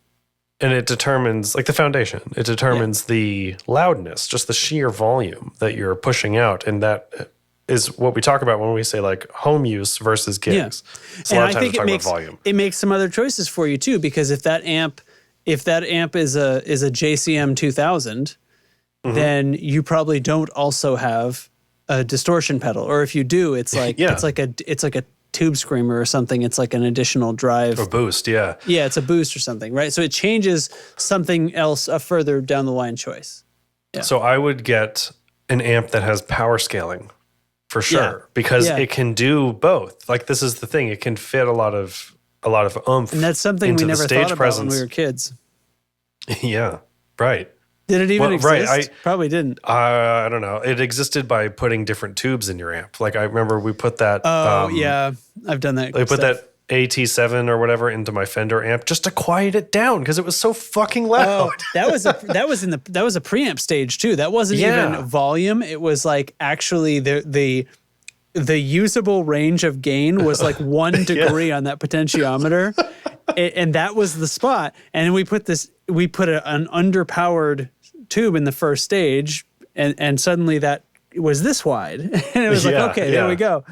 And it determines, like the foundation, it determines the loudness, just the sheer volume that you're pushing out. And that is what we talk about when we say like home use versus gigs. Yeah. So a lot of times we talk about volume. It makes some other choices for you too, because if that amp is a JCM 2000, then you probably don't also have a distortion pedal. Or if you do, it's like it's like a tube screamer or something. It's like an additional drive. Or boost, yeah. Yeah, it's a boost or something, right? So it changes something else, a further down the line choice. Yeah. So I would get an amp that has power scaling for sure, because it can do both. Like this is the thing, it can fit a lot of oomph. And that's something we never thought about when we were kids. Yeah, right. Did it even exist? Probably didn't. I don't know. It existed by putting different tubes in your amp. Like I remember we put that. Yeah, I've done that. We put that AT7 or whatever into my Fender amp just to quiet it down because it was so fucking loud. Oh, that was a preamp stage too. That wasn't even volume. It was like actually the usable range of gain was like 1 degree on that potentiometer, and that was the spot. And we put an underpowered tube in the first stage, and suddenly that was this wide, and it was like, okay, there we go.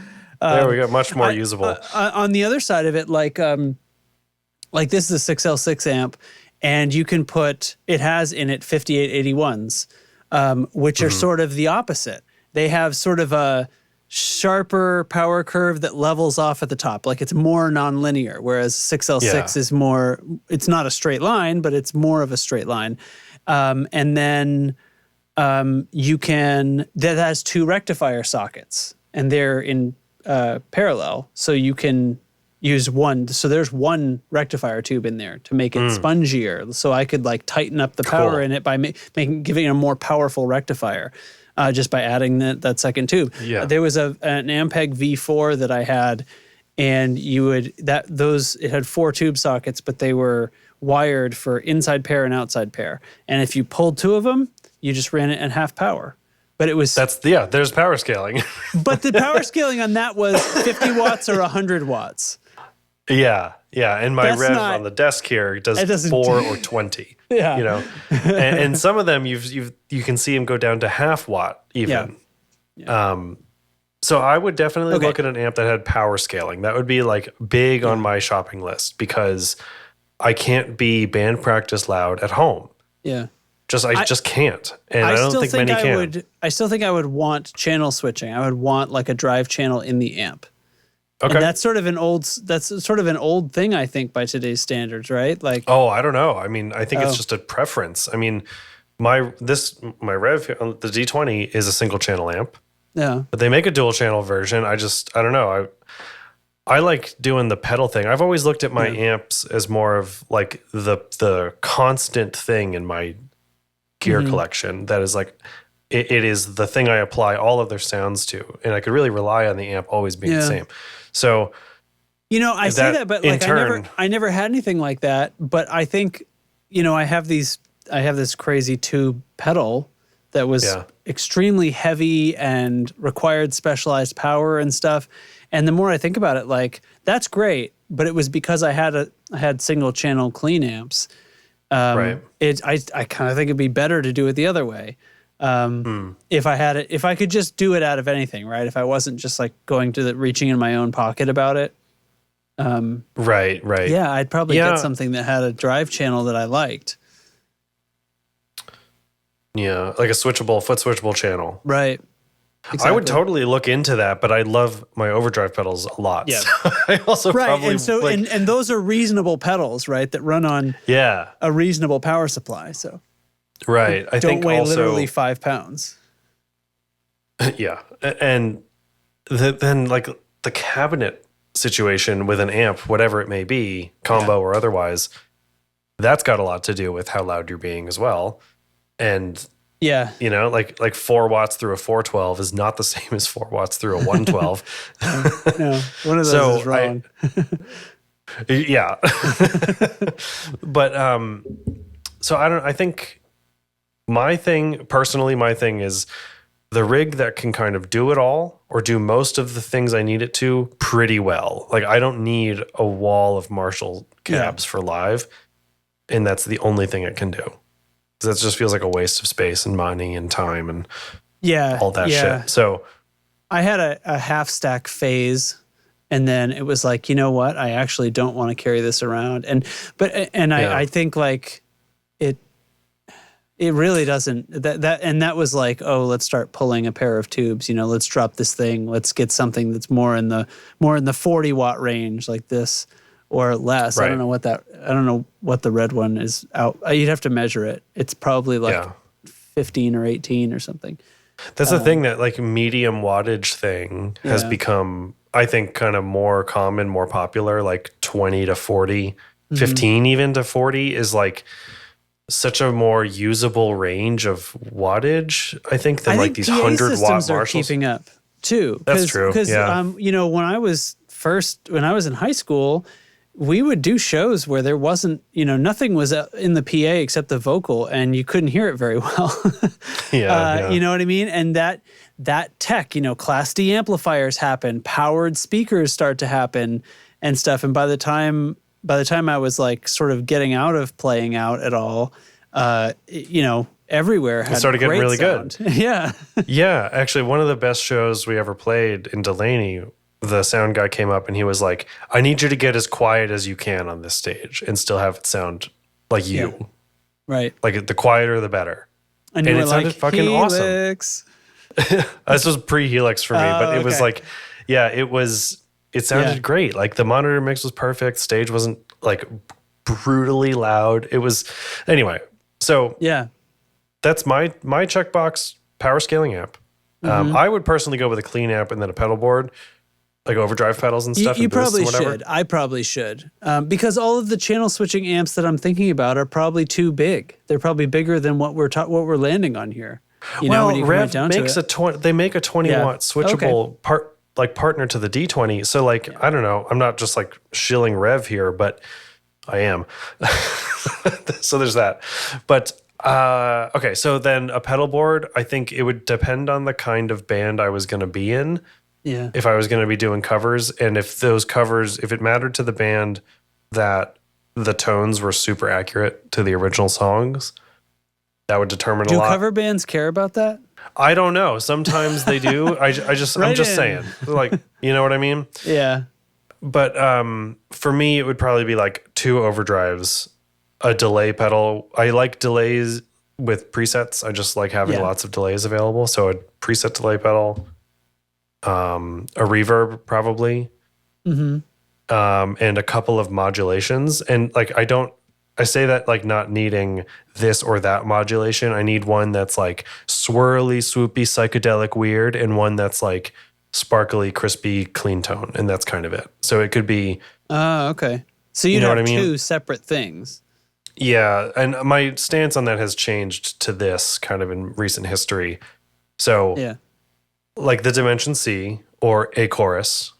There we go. Much more usable. On the other side of it, like this is a 6L6 amp, and you can it has in it 5881s, which are sort of the opposite. They have sort of a sharper power curve that levels off at the top. Like it's more nonlinear, whereas 6L6 is more, it's not a straight line, but it's more of a straight line. And then that has 2 rectifier sockets, and they're in parallel. So you can use one. So there's one rectifier tube in there to make it spongier. So I could like tighten up the power in it by giving it a more powerful rectifier. Just by adding that second tube. Yeah. There was an Ampeg V4 that I had, and it had 4 tube sockets, but they were wired for inside pair and outside pair. And if you pulled 2 of them, you just ran it at half power. But it was there's power scaling. But the power scaling on that was 50 watts or 100 watts. Yeah. And my Rev on the desk here does 4 or 20. Yeah. You know, and some of them you can see them go down to half watt even. Yeah. So I would definitely look at an amp that had power scaling. That would be like big on my shopping list, because I can't be band practice loud at home. Yeah. I just can't. And I don't think many can. I still think I would want channel switching. I would want like a drive channel in the amp. Okay. And that's sort of an old thing, I think, by today's standards, right? Like, I don't know. I mean, I think it's just a preference. I mean, my Rev, the D20 is a single channel amp. Yeah. But they make a dual channel version. I don't know. I like doing the pedal thing. I've always looked at my amps as more of like the constant thing in my gear collection. That is like, it is the thing I apply all of their sounds to, and I could really rely on the amp always being the same. So, I say that, but like I never had anything like that. But I think, I have this crazy tube pedal that was extremely heavy and required specialized power and stuff. And the more I think about it, like that's great, but it was because I had single channel clean amps. Right. I kind of think it'd be better to do it the other way. If I could just do it out of anything, right? If I wasn't just like reaching in my own pocket about it. Right. Yeah, I'd probably get something that had a drive channel that I liked. Yeah, like a foot switchable channel. Right. Exactly. I would totally look into that, but I love my overdrive pedals a lot. Yeah. So I also probably and so and those are reasonable pedals, right? That run on a reasonable power supply. So right. I think don't weigh also, literally 5 pounds. Yeah. And then like the cabinet situation with an amp, whatever it may be, combo or otherwise, that's got a lot to do with how loud you're being as well. And like 4 watts through a 412 is not the same as 4 watts through a 112. No, one of those is wrong. Yeah. But so I think my thing is the rig that can kind of do it all or do most of the things I need it to pretty well. Like I don't need a wall of Marshall cabs for live, and that's the only thing it can do. That just feels like a waste of space and money and time and all that shit. So I had a half stack phase, and then it was like, you know what? I actually don't want to carry this around. I think like it really doesn't that was like, oh, let's start pulling a pair of tubes, let's drop this thing. Let's get something that's more in the 40 watt range like this. Or less. Right. I don't know what the red one is out. You'd have to measure it. It's probably like 15 or 18 or something. That's the thing, that like medium wattage thing has become, I think, kind of more common, more popular, like 20 to 40, 15 even to 40 is like such a more usable range of wattage, I think, than like these 100 watt Marshalls. Are keeping up too. That's true. Because when I was in high school, we would do shows where there wasn't, nothing was in the PA except the vocal, and you couldn't hear it very well. You know what I mean? And that tech, Class D amplifiers happen, powered speakers start to happen and stuff. And by the time I was like sort of getting out of playing out at all, everywhere had started getting really sound. Good. Yeah. Yeah. Actually, one of the best shows we ever played in Delaney the sound guy came up and he was like, I need you to get as quiet as you can on this stage and still have it sound like you. Yeah. Right. Like the quieter, the better. And it sounded fucking Helix. awesome. This was pre-Helix for me, but it was like, yeah, it sounded great. Like the monitor mix was perfect. Stage wasn't like brutally loud. It was, anyway. So yeah, that's my checkbox power scaling amp. I would personally go with a clean amp and then a pedal board, like overdrive pedals and stuff. You probably should. I probably should. Because all of the channel switching amps that I'm thinking about are probably too big. They're probably bigger than what we're landing on here. You know, when you Rev down makes they make a 20 watt switchable partner to the D20. So like, I don't know. I'm not just like shilling Rev here, but I am. So there's that. But okay, so then a pedal board, I think it would depend on the kind of band I was going to be in. Yeah. If I was going to be doing covers, and if those covers, if it mattered to the band that the tones were super accurate to the original songs, that would determine a lot. Do cover bands care about that? I don't know. Sometimes they do. I'm just saying. Like, you know what I mean? Yeah. But for me, it would probably be like 2 overdrives, a delay pedal. I like delays with presets. I just like having lots of delays available. So a preset delay pedal, a reverb probably, and a couple of modulations. And like I say that like not needing this or that modulation. I need one that's like swirly, swoopy, psychedelic, weird, and one that's like sparkly, crispy, clean tone, and that's kind of it. So it could be. Oh, okay. So you'd have 2 separate things. Yeah, and my stance on that has changed to this kind of in recent history. So, like the Dimension C or a chorus,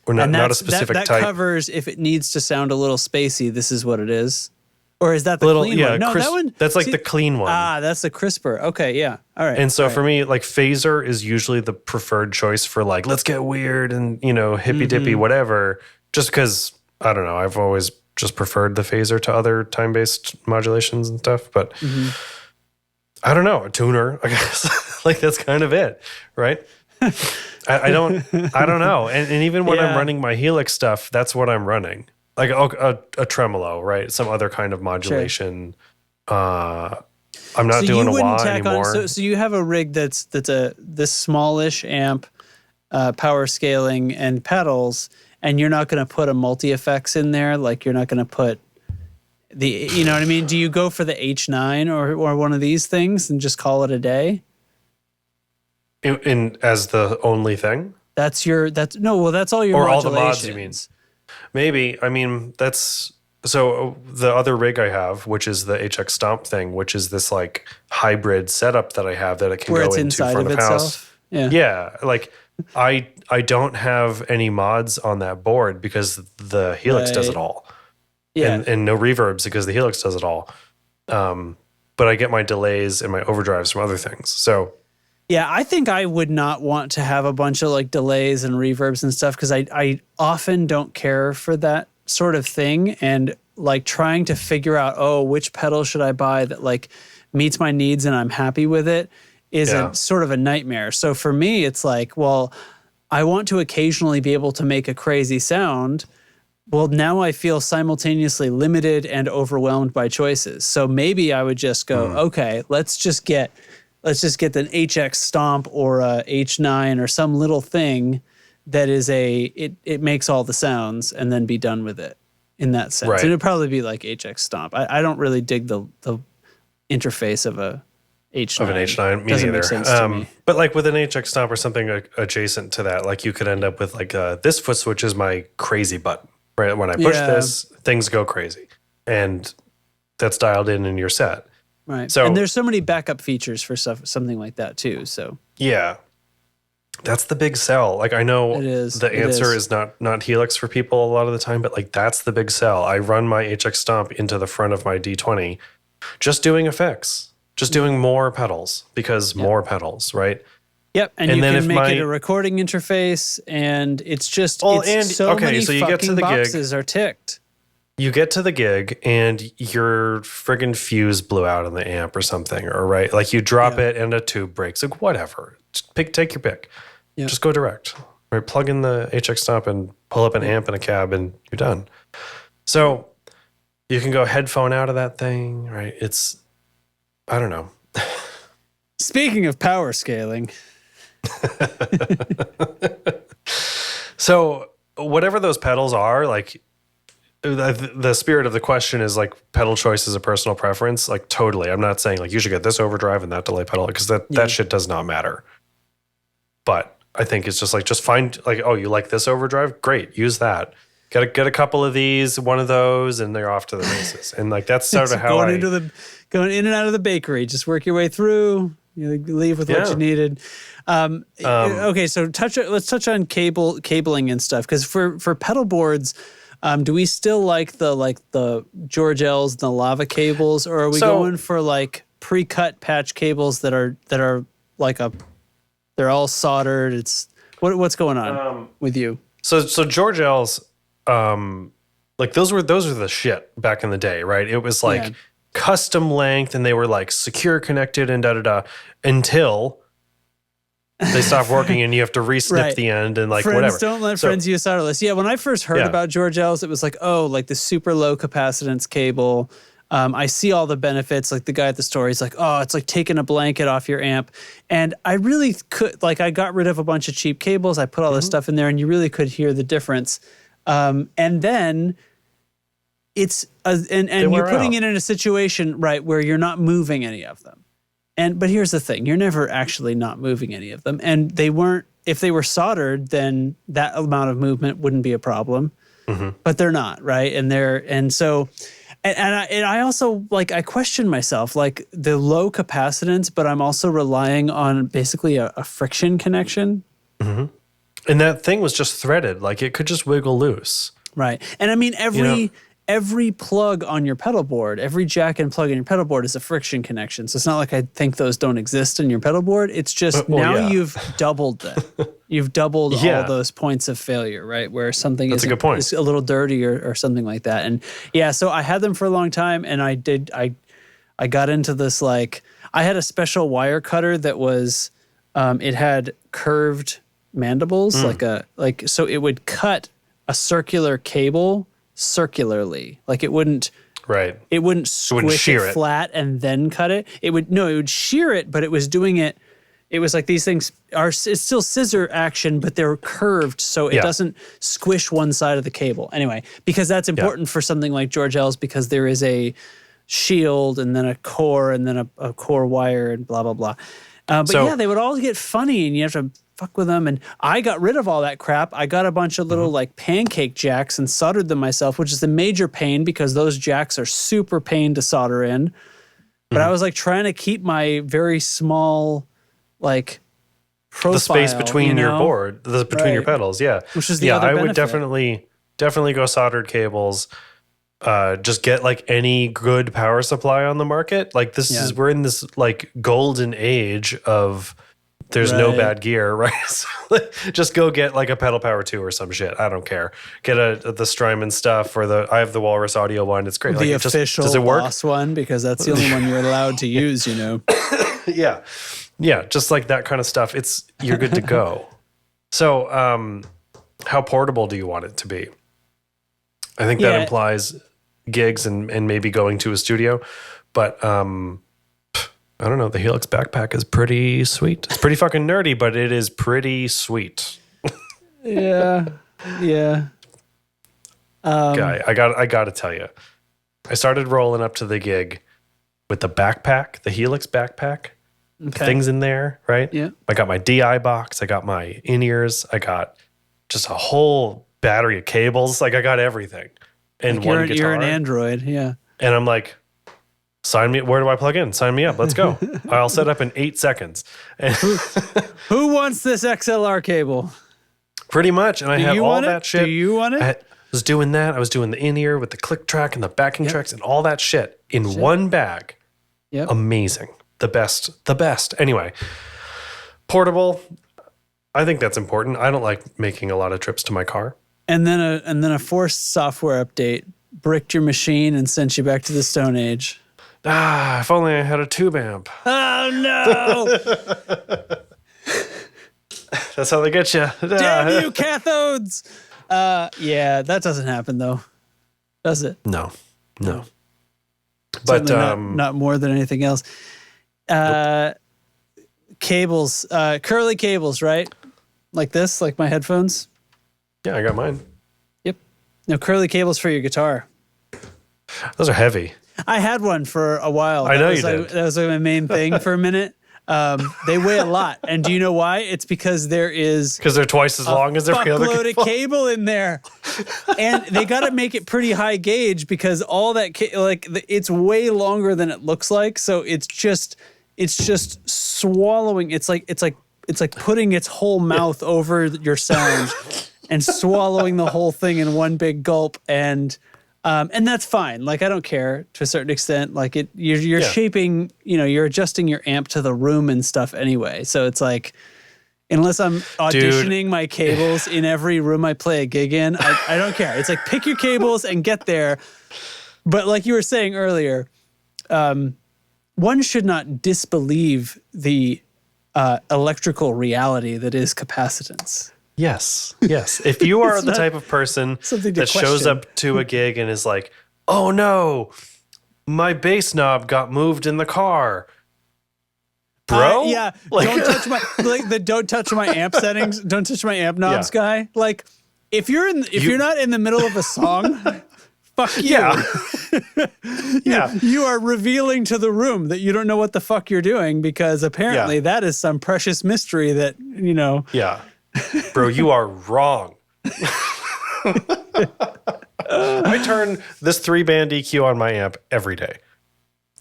or not a specific that type. That covers if it needs to sound a little spacey. This is what it is. Or is that the clean one? No, that one. That's like the clean one. That's the crisper. Okay, yeah. All right. And so for me, like phaser is usually the preferred choice for like, let's get weird and, hippy dippy, whatever. Just because, I don't know, I've always just preferred the phaser to other time-based modulations and stuff. But I don't know, a tuner, I guess. Like that's kind of it, right? I don't know. And even when I'm running my Helix stuff, that's what I'm running. Like a tremolo, right? Some other kind of modulation. Sure. I'm not doing a wah anymore. So you have a rig that's this smallish amp, power scaling and pedals, and you're not going to put a multi-effects in there. Like you're not going to put you know what I mean? Do you go for the H9 or one of these things and just call it a day? In as the only thing? That's all your or all the mods, you mean? modulations. Maybe. I mean, that's so the other rig I have, which is the HX Stomp thing, which is this like hybrid setup that I have that it can Where go it's into inside front of of house. itself. Yeah. Yeah. Like I don't have any mods on that board because the Helix does it all. Yeah. And no reverbs because the Helix does it all. But I get my delays and my overdrives from other things. So yeah, I think I would not want to have a bunch of like delays and reverbs and stuff because I often don't care for that sort of thing, and like trying to figure out, which pedal should I buy that like meets my needs and I'm happy with it is a sort of a nightmare. So for me, it's like, well, I want to occasionally be able to make a crazy sound. Well, now I feel simultaneously limited and overwhelmed by choices. So maybe I would just go, okay, let's just get an HX Stomp or a H9 or some little thing that is it makes all the sounds and then be done with it in that sense. Right. And it'd probably be like HX Stomp. I don't really dig the interface of a H9. Of an H9, me Doesn't neither. make sense to me. But like with an HX Stomp or something adjacent to that, like you could end up with like this foot switch is my crazy button, right? When I push this, things go crazy. And that's dialed in your set. Right. So, and there's so many backup features for something like that too. So yeah, that's the big sell. Like I know the answer is not Helix for people a lot of the time, but like that's the big sell. I run my HX Stomp into the front of my D20, just doing effects, just doing more pedals because more pedals, right? Yep, and you can make it a recording interface, and it's just so many so you get to the boxes are ticked. You get to the gig and your friggin' fuse blew out on the amp or something, or right, like you drop it and a tube breaks, like whatever. Take your pick. Yeah. Just go direct. right? Plug in the HX Stomp and pull up an amp and a cab and you're done. So you can go headphone out of that thing, right? It's, I don't know. Speaking of power scaling. So whatever those pedals are, like the spirit of the question is like pedal choice is a personal preference. Like totally. I'm not saying like you should get this overdrive and that delay pedal because that shit does not matter. But I think it's just like, just find like, oh, you like this overdrive? Great. Use that. Get a couple of these, one of those, and they're off to the races. And like, that's sort of how going in and out of the bakery, just work your way through, you leave with what you needed. Okay. So let's touch on cabling and stuff. Cause for pedal boards, do we still like the George L's and the lava cables, or are we going for like pre-cut patch cables that are like they're all soldered? It's what's going on with you? So George L's, like those were the shit back in the day, right? It was like custom length, and they were like secure connected and until they stop working and you have to re-snip the end and like friends whatever. Don't let friends use solderless. Yeah, when I first heard about George L's, it was like, oh, like the super low capacitance cable. I see all the benefits. Like the guy at the store, he's like, oh, it's like taking a blanket off your amp. And I really could, like, I got rid of a bunch of cheap cables. I put all this stuff in there, and you really could hear the difference. And then it's and you're putting it in a situation, right, where you're not moving any of them. But here's the thing, you're never actually not moving any of them. And they weren't, if they were soldered, then that amount of movement wouldn't be a problem. But they're not, right? And I also, like, I question myself, like the low capacitance, but I'm also relying on basically a friction connection. And that thing was just threaded, like it could just wiggle loose. Right. And I mean, every plug on your pedal board, every jack and plug in your pedal board is a friction connection. So it's not like I think those don't exist in your pedal board. It's just you've doubled them. You've doubled all those points of failure, right? Where something is a little dirty or something like that. And so I had them for a long time, and I got into this, like, I had a special wire cutter that was, it had curved mandibles, so it would cut a circular cable circularly. Like it wouldn't squish it flat and then cut it. It would shear it, but it was doing it. It was like these things it's still scissor action, but they're curved, so it doesn't squish one side of the cable. Anyway, because that's important for something like George L's, because there is a shield and then a core and then a core wire and blah, blah, blah. They would all get funny, and you have to fuck with them. And I got rid of all that crap. I got a bunch of little like pancake jacks and soldered them myself, which is a major pain because those jacks are super pain to solder in. But I was like trying to keep my very small, like, profile, the space between your board, between your pedals, which is the other benefit. I would definitely go soldered cables. Just get like any good power supply on the market. Like we're in this like golden age of there's no bad gear, right? So just go get like a Pedal Power 2 or some shit. I don't care. Get the Strymon stuff, or I have the Walrus Audio one. It's great. The official does it work? Boss one, because that's the only one you're allowed to use, you know? Yeah. Just like that kind of stuff. You're good to go. So, how portable do you want it to be? I think that implies gigs and maybe going to a studio, but I don't know. The Helix backpack is pretty sweet. It's pretty fucking nerdy, but it is pretty sweet. Yeah. Guy, I got to tell you, I started rolling up to the gig with the backpack, the Helix backpack, the things in there, right? Yeah. I got my DI box. I got my in-ears. I got just a whole battery of cables. Like I got everything. And like one guitar. You're an Android, yeah. And I'm like, sign me. Where do I plug in? Sign me up. Let's go. I'll set up in 8 seconds. And who wants this XLR cable? Pretty much. And I have all that shit. Do you want it? I was doing that. I was doing the in-ear with the click track and the backing tracks and all that shit in one bag. Yep. Amazing. The best. Anyway, portable. I think that's important. I don't like making a lot of trips to my car. And then a forced software update bricked your machine and sent you back to the Stone Age. If only I had a tube amp. Oh no! That's how they get you. Damn you, cathodes! Yeah, that doesn't happen though, does it? No. But Certainly not more than anything else. Cables, curly cables, right? Like this, like my headphones. Yeah, I got mine. Yep. No, curly cables for your guitar. Those are heavy. I had one for a while. I know you did. That was like my main thing for a minute. They weigh a lot. And do you know why? It's because because they're twice as long as every other fuckload of cable in there. And they got to make it pretty high gauge because all that, it's way longer than it looks like. So it's just swallowing. It's like putting its whole mouth over your sound and swallowing the whole thing in one big gulp. And that's fine. Like, I don't care to a certain extent. Like you're shaping, you're adjusting your amp to the room and stuff anyway. So it's like, unless I'm auditioning my cables in every room I play a gig in, I don't care. It's like, pick your cables and get there. But like you were saying earlier, one should not disbelieve the electrical reality that is capacitance. Yes. If you are the type of person that shows up to a gig and is like, oh no, my bass knob got moved in the car. Bro? Yeah. Don't touch don't touch my amp settings. Don't touch my amp knobs guy. Like, if you're not in the middle of a song, fuck you. Yeah. You are revealing to the room that you don't know what the fuck you're doing, because apparently that is some precious mystery that, Yeah. Bro, you are wrong. I turn this 3-band EQ on my amp every day.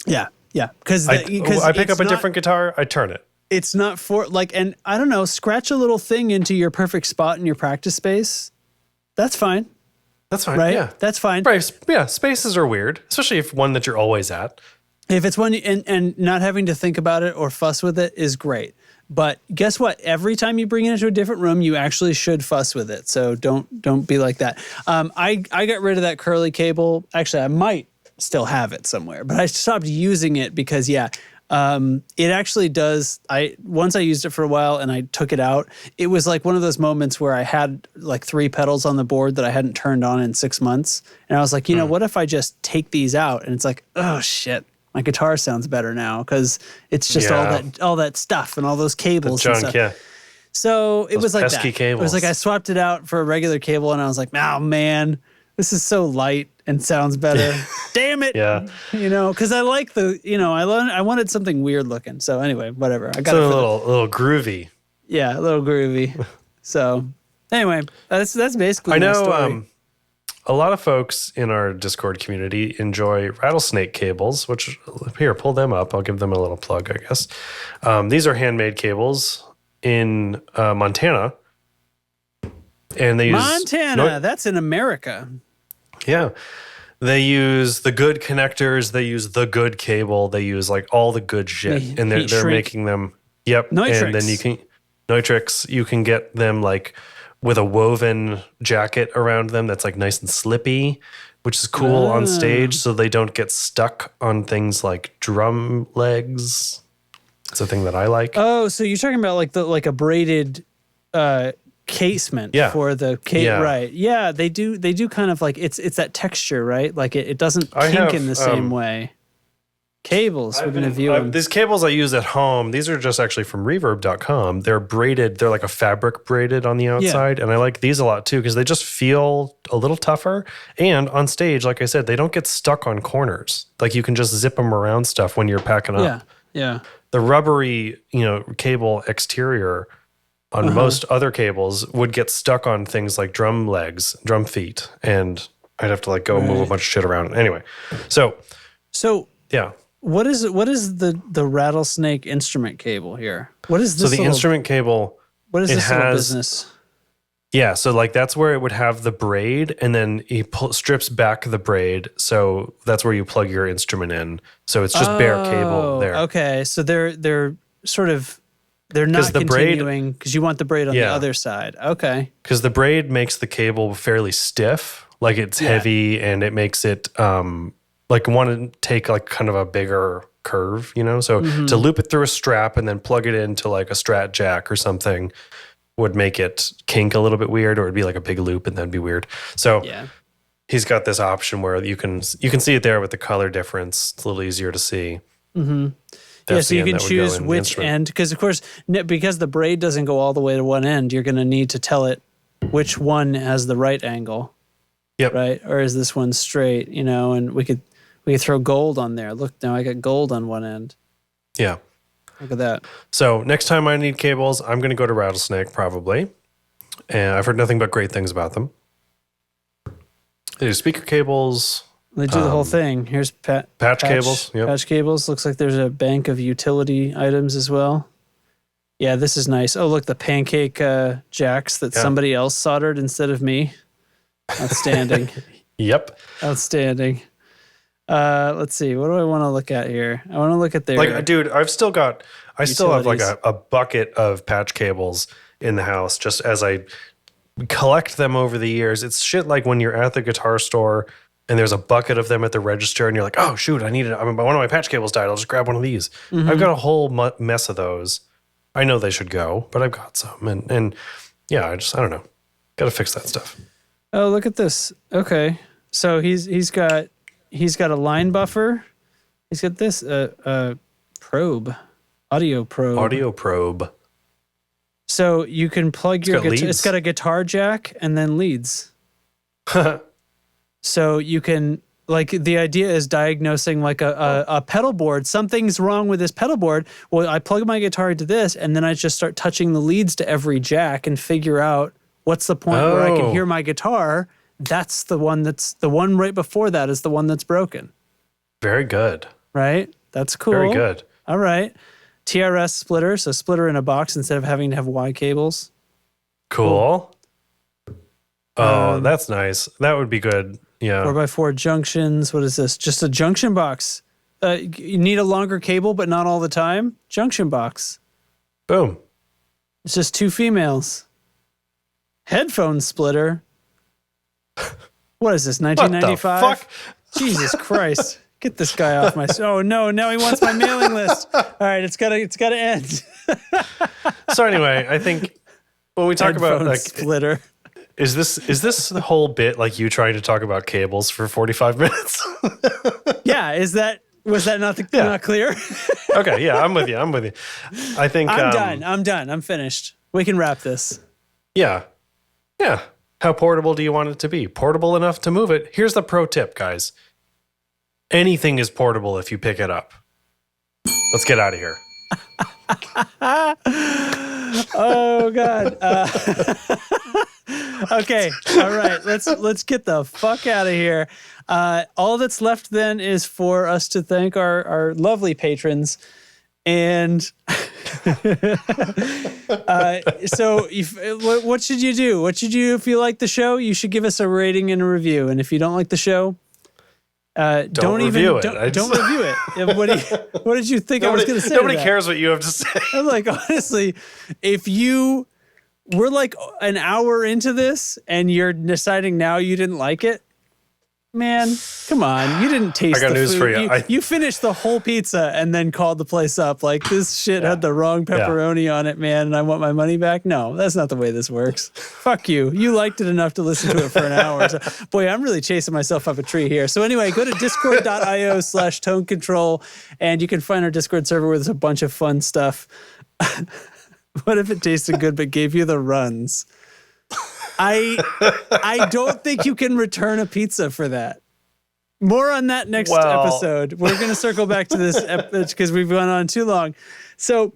Yeah. Because I pick up a different guitar, I turn it. It's not for and I don't know, scratch a little thing into your perfect spot in your practice space. That's fine. That's fine. Right? Yeah. That's fine. Right. Yeah. Spaces are weird, especially if one that you're always at. If it's one and not having to think about it or fuss with it is great. But guess what? Every time you bring it into a different room, you actually should fuss with it. So don't be like that. I got rid of that curly cable. Actually, I might still have it somewhere, but I stopped using it because it actually does. Once I used it for a while and I took it out, it was like one of those moments where I had like 3 pedals on the board that I hadn't turned on in 6 months, and I was like, what if I just take these out? And it's like, oh shit. My guitar sounds better now because it's just all that stuff and all those cables. The junk, and stuff. yeah. So it was like that. Cables. It was like I swapped it out for a regular cable, and I was like, oh man, this is so light and sounds better. Damn it. Yeah. Because I like I wanted something weird looking. So anyway, whatever. I got it a little groovy. Yeah, a little groovy. So anyway, that's basically my story. A lot of folks in our Discord community enjoy rattlesnake cables, which, here, pull them up. I'll give them a little plug, I guess. These are handmade cables in Montana. And they use... Montana, that's in America. Yeah. They use the good connectors. They use the good cable. They use like all the good shit. And they're making them... Yep. Nitrix. And then you can... Nitrix, you can get them like... with a woven jacket around them that's like nice and slippy, which is cool on stage so they don't get stuck on things like drum legs. It's a thing that I like. Oh, so you're talking about like a braided casement for the cable, right? Yeah, they do kind of like it's that texture, right? Like it doesn't kink in the same way. Cables, we're going to view them. These cables I use at home, these are just actually from reverb.com. They're braided. They're like a fabric braided on the outside. Yeah. And I like these a lot too because they just feel a little tougher. And on stage, like I said, they don't get stuck on corners. Like you can just zip them around stuff when you're packing up. Yeah. The rubbery, cable exterior on most other cables would get stuck on things like drum legs, drum feet. And I'd have to like go move a bunch of shit around. Anyway, so yeah. What is the rattlesnake instrument cable here? What is this? So the instrument cable. What is this little business? Yeah, so like that's where it would have the braid, and then he strips back the braid. So that's where you plug your instrument in. So it's just bare cable there. Okay, so they're sort of not continuing because you want the braid on the other side. Okay, because the braid makes the cable fairly stiff, like it's heavy, and it makes it like want to take like kind of a bigger curve, So to loop it through a strap and then plug it into like a Strat jack or something would make it kink a little bit weird, or it'd be like a big loop and that'd be weird. So he's got this option where you can see it there with the color difference. It's a little easier to see. Mm-hmm. Yeah, so you can choose which end, because of course, because the braid doesn't go all the way to one end, you're going to need to tell it which one has the right angle. Yep. Right? Or is this one straight, and we could throw gold on there. Look, now I got gold on one end. Yeah. Look at that. So next time I need cables, I'm going to go to Rattlesnake probably. And I've heard nothing but great things about them. They do speaker cables. They do the whole thing. Here's patch cables. Yep. Patch cables. Looks like there's a bank of utility items as well. Yeah, this is nice. Oh, look, the pancake jacks that somebody else soldered instead of me. Outstanding. Yep. Outstanding. Let's see. What do I want to look at here? I want to look at their dude, I still have like a bucket of patch cables in the house just as I collect them over the years. It's shit like when you're at the guitar store and there's a bucket of them at the register and you're like, oh shoot, one of my patch cables died. I'll just grab one of these. Mm-hmm. I've got a whole mess of those. I know they should go, but I've got some. And yeah, I don't know. Got to fix that stuff. Oh, look at this. Okay. So he's got a line buffer. He's got this probe, audio probe. So you can plug your guitar. It's got a guitar jack and then leads. So you can, like, the idea is diagnosing like a pedal board. Something's wrong with this pedal board. Well, I plug my guitar into this and then I just start touching the leads to every jack and figure out what's the point where I can hear my guitar. That's the one right before that is the one that's broken. Very good. Right? That's cool. Very good. All right. TRS splitter, so splitter in a box instead of having to have Y cables. Cool. Oh, that's nice. That would be good. Yeah. 4x4 junctions. What is this? Just a junction box. You need a longer cable, but not all the time. Junction box. Boom. It's just two females. Headphone splitter. What is this, 1995? What the fuck? Jesus Christ. Get this guy off my... Oh, no, now he wants my mailing list. All right, it's gotta end. So anyway, I think when we talk about like splitter, is this the whole bit like you trying to talk about cables for 45 minutes? Yeah, was that not clear? Okay, yeah, I'm with you. I think I'm done. I'm finished. We can wrap this. Yeah. Yeah. How portable do you want it to be? Portable enough to move it. Here's the pro tip, guys. Anything is portable if you pick it up. Let's get out of here. Oh God. Okay. All right. Let's get the fuck out of here. All that's left then is for us to thank our lovely patrons. And so what should you do? What should you do if you like the show? You should give us a rating and a review. And if you don't like the show, don't review it. What did you think I was going to say? Nobody cares what you have to say. I'm like, honestly, if we're like an hour into this and you're deciding now you didn't like it, man, come on. You didn't taste I got the news food. for you. You finished the whole pizza and then called the place up. Like, this shit had the wrong pepperoni on it, man, and I want my money back. No, that's not the way this works. Fuck you. You liked it enough to listen to it for an hour. So, boy, I'm really chasing myself up a tree here. So anyway, go to discord.io/tone control, and you can find our Discord server where there's a bunch of fun stuff. What if it tasted good but gave you the runs? I don't think you can return a pizza for that. More on that next episode. We're going to circle back to this because we've gone on too long. So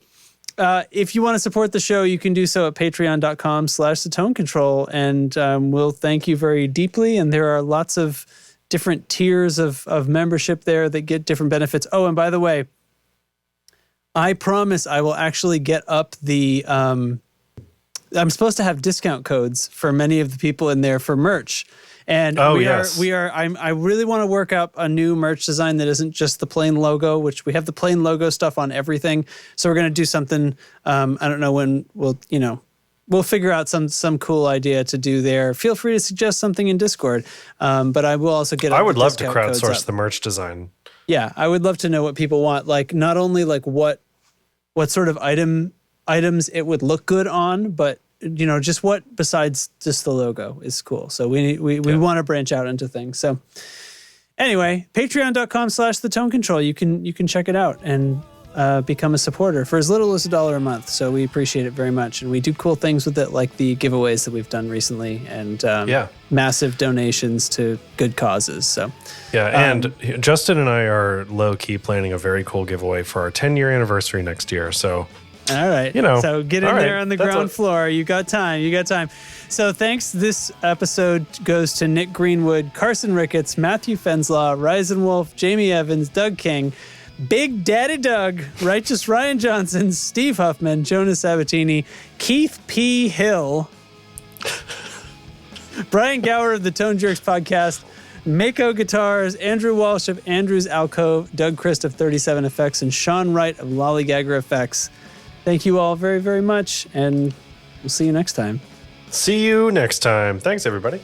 if you want to support the show, you can do so at patreon.com/thetone-control. And we'll thank you very deeply. And there are lots of different tiers of membership there that get different benefits. Oh, and by the way, I promise I will actually get up the... I'm supposed to have discount codes for many of the people in there for merch. And I really want to work up a new merch design that isn't just the plain logo, which we have the plain logo stuff on everything. So we're going to do something, I don't know when we'll figure out some cool idea to do there. Feel free to suggest something in Discord. But I will also get... I would love to crowdsource the merch design. Yeah, I would love to know what people want. Like, not only like what sort of items it would look good on, but just what besides just the logo is cool. So we want to branch out into things. So anyway, patreon.com/theToneControl. You can check it out and become a supporter for as little as $1 a month. So we appreciate it very much. And we do cool things with it, like the giveaways that we've done recently and massive donations to good causes. So and Justin and I are low-key planning a very cool giveaway for our 10-year anniversary next year. So all right. So get in there on the ground floor. You got time. So thanks. This episode goes to Nick Greenwood, Carson Ricketts, Matthew Fenslaw, Ryzen Wolf, Jamie Evans, Doug King, Big Daddy Doug, Righteous Ryan Johnson, Steve Huffman, Jonas Sabatini, Keith P. Hill, Brian Gower of the Tone Jerks podcast, Mako Guitars, Andrew Walsh of Andrew's Alcove, Doug Christ of 37 Effects, and Sean Wright of Lollygagger Effects. Thank you all very, very much, and we'll see you next time. See you next time. Thanks, everybody.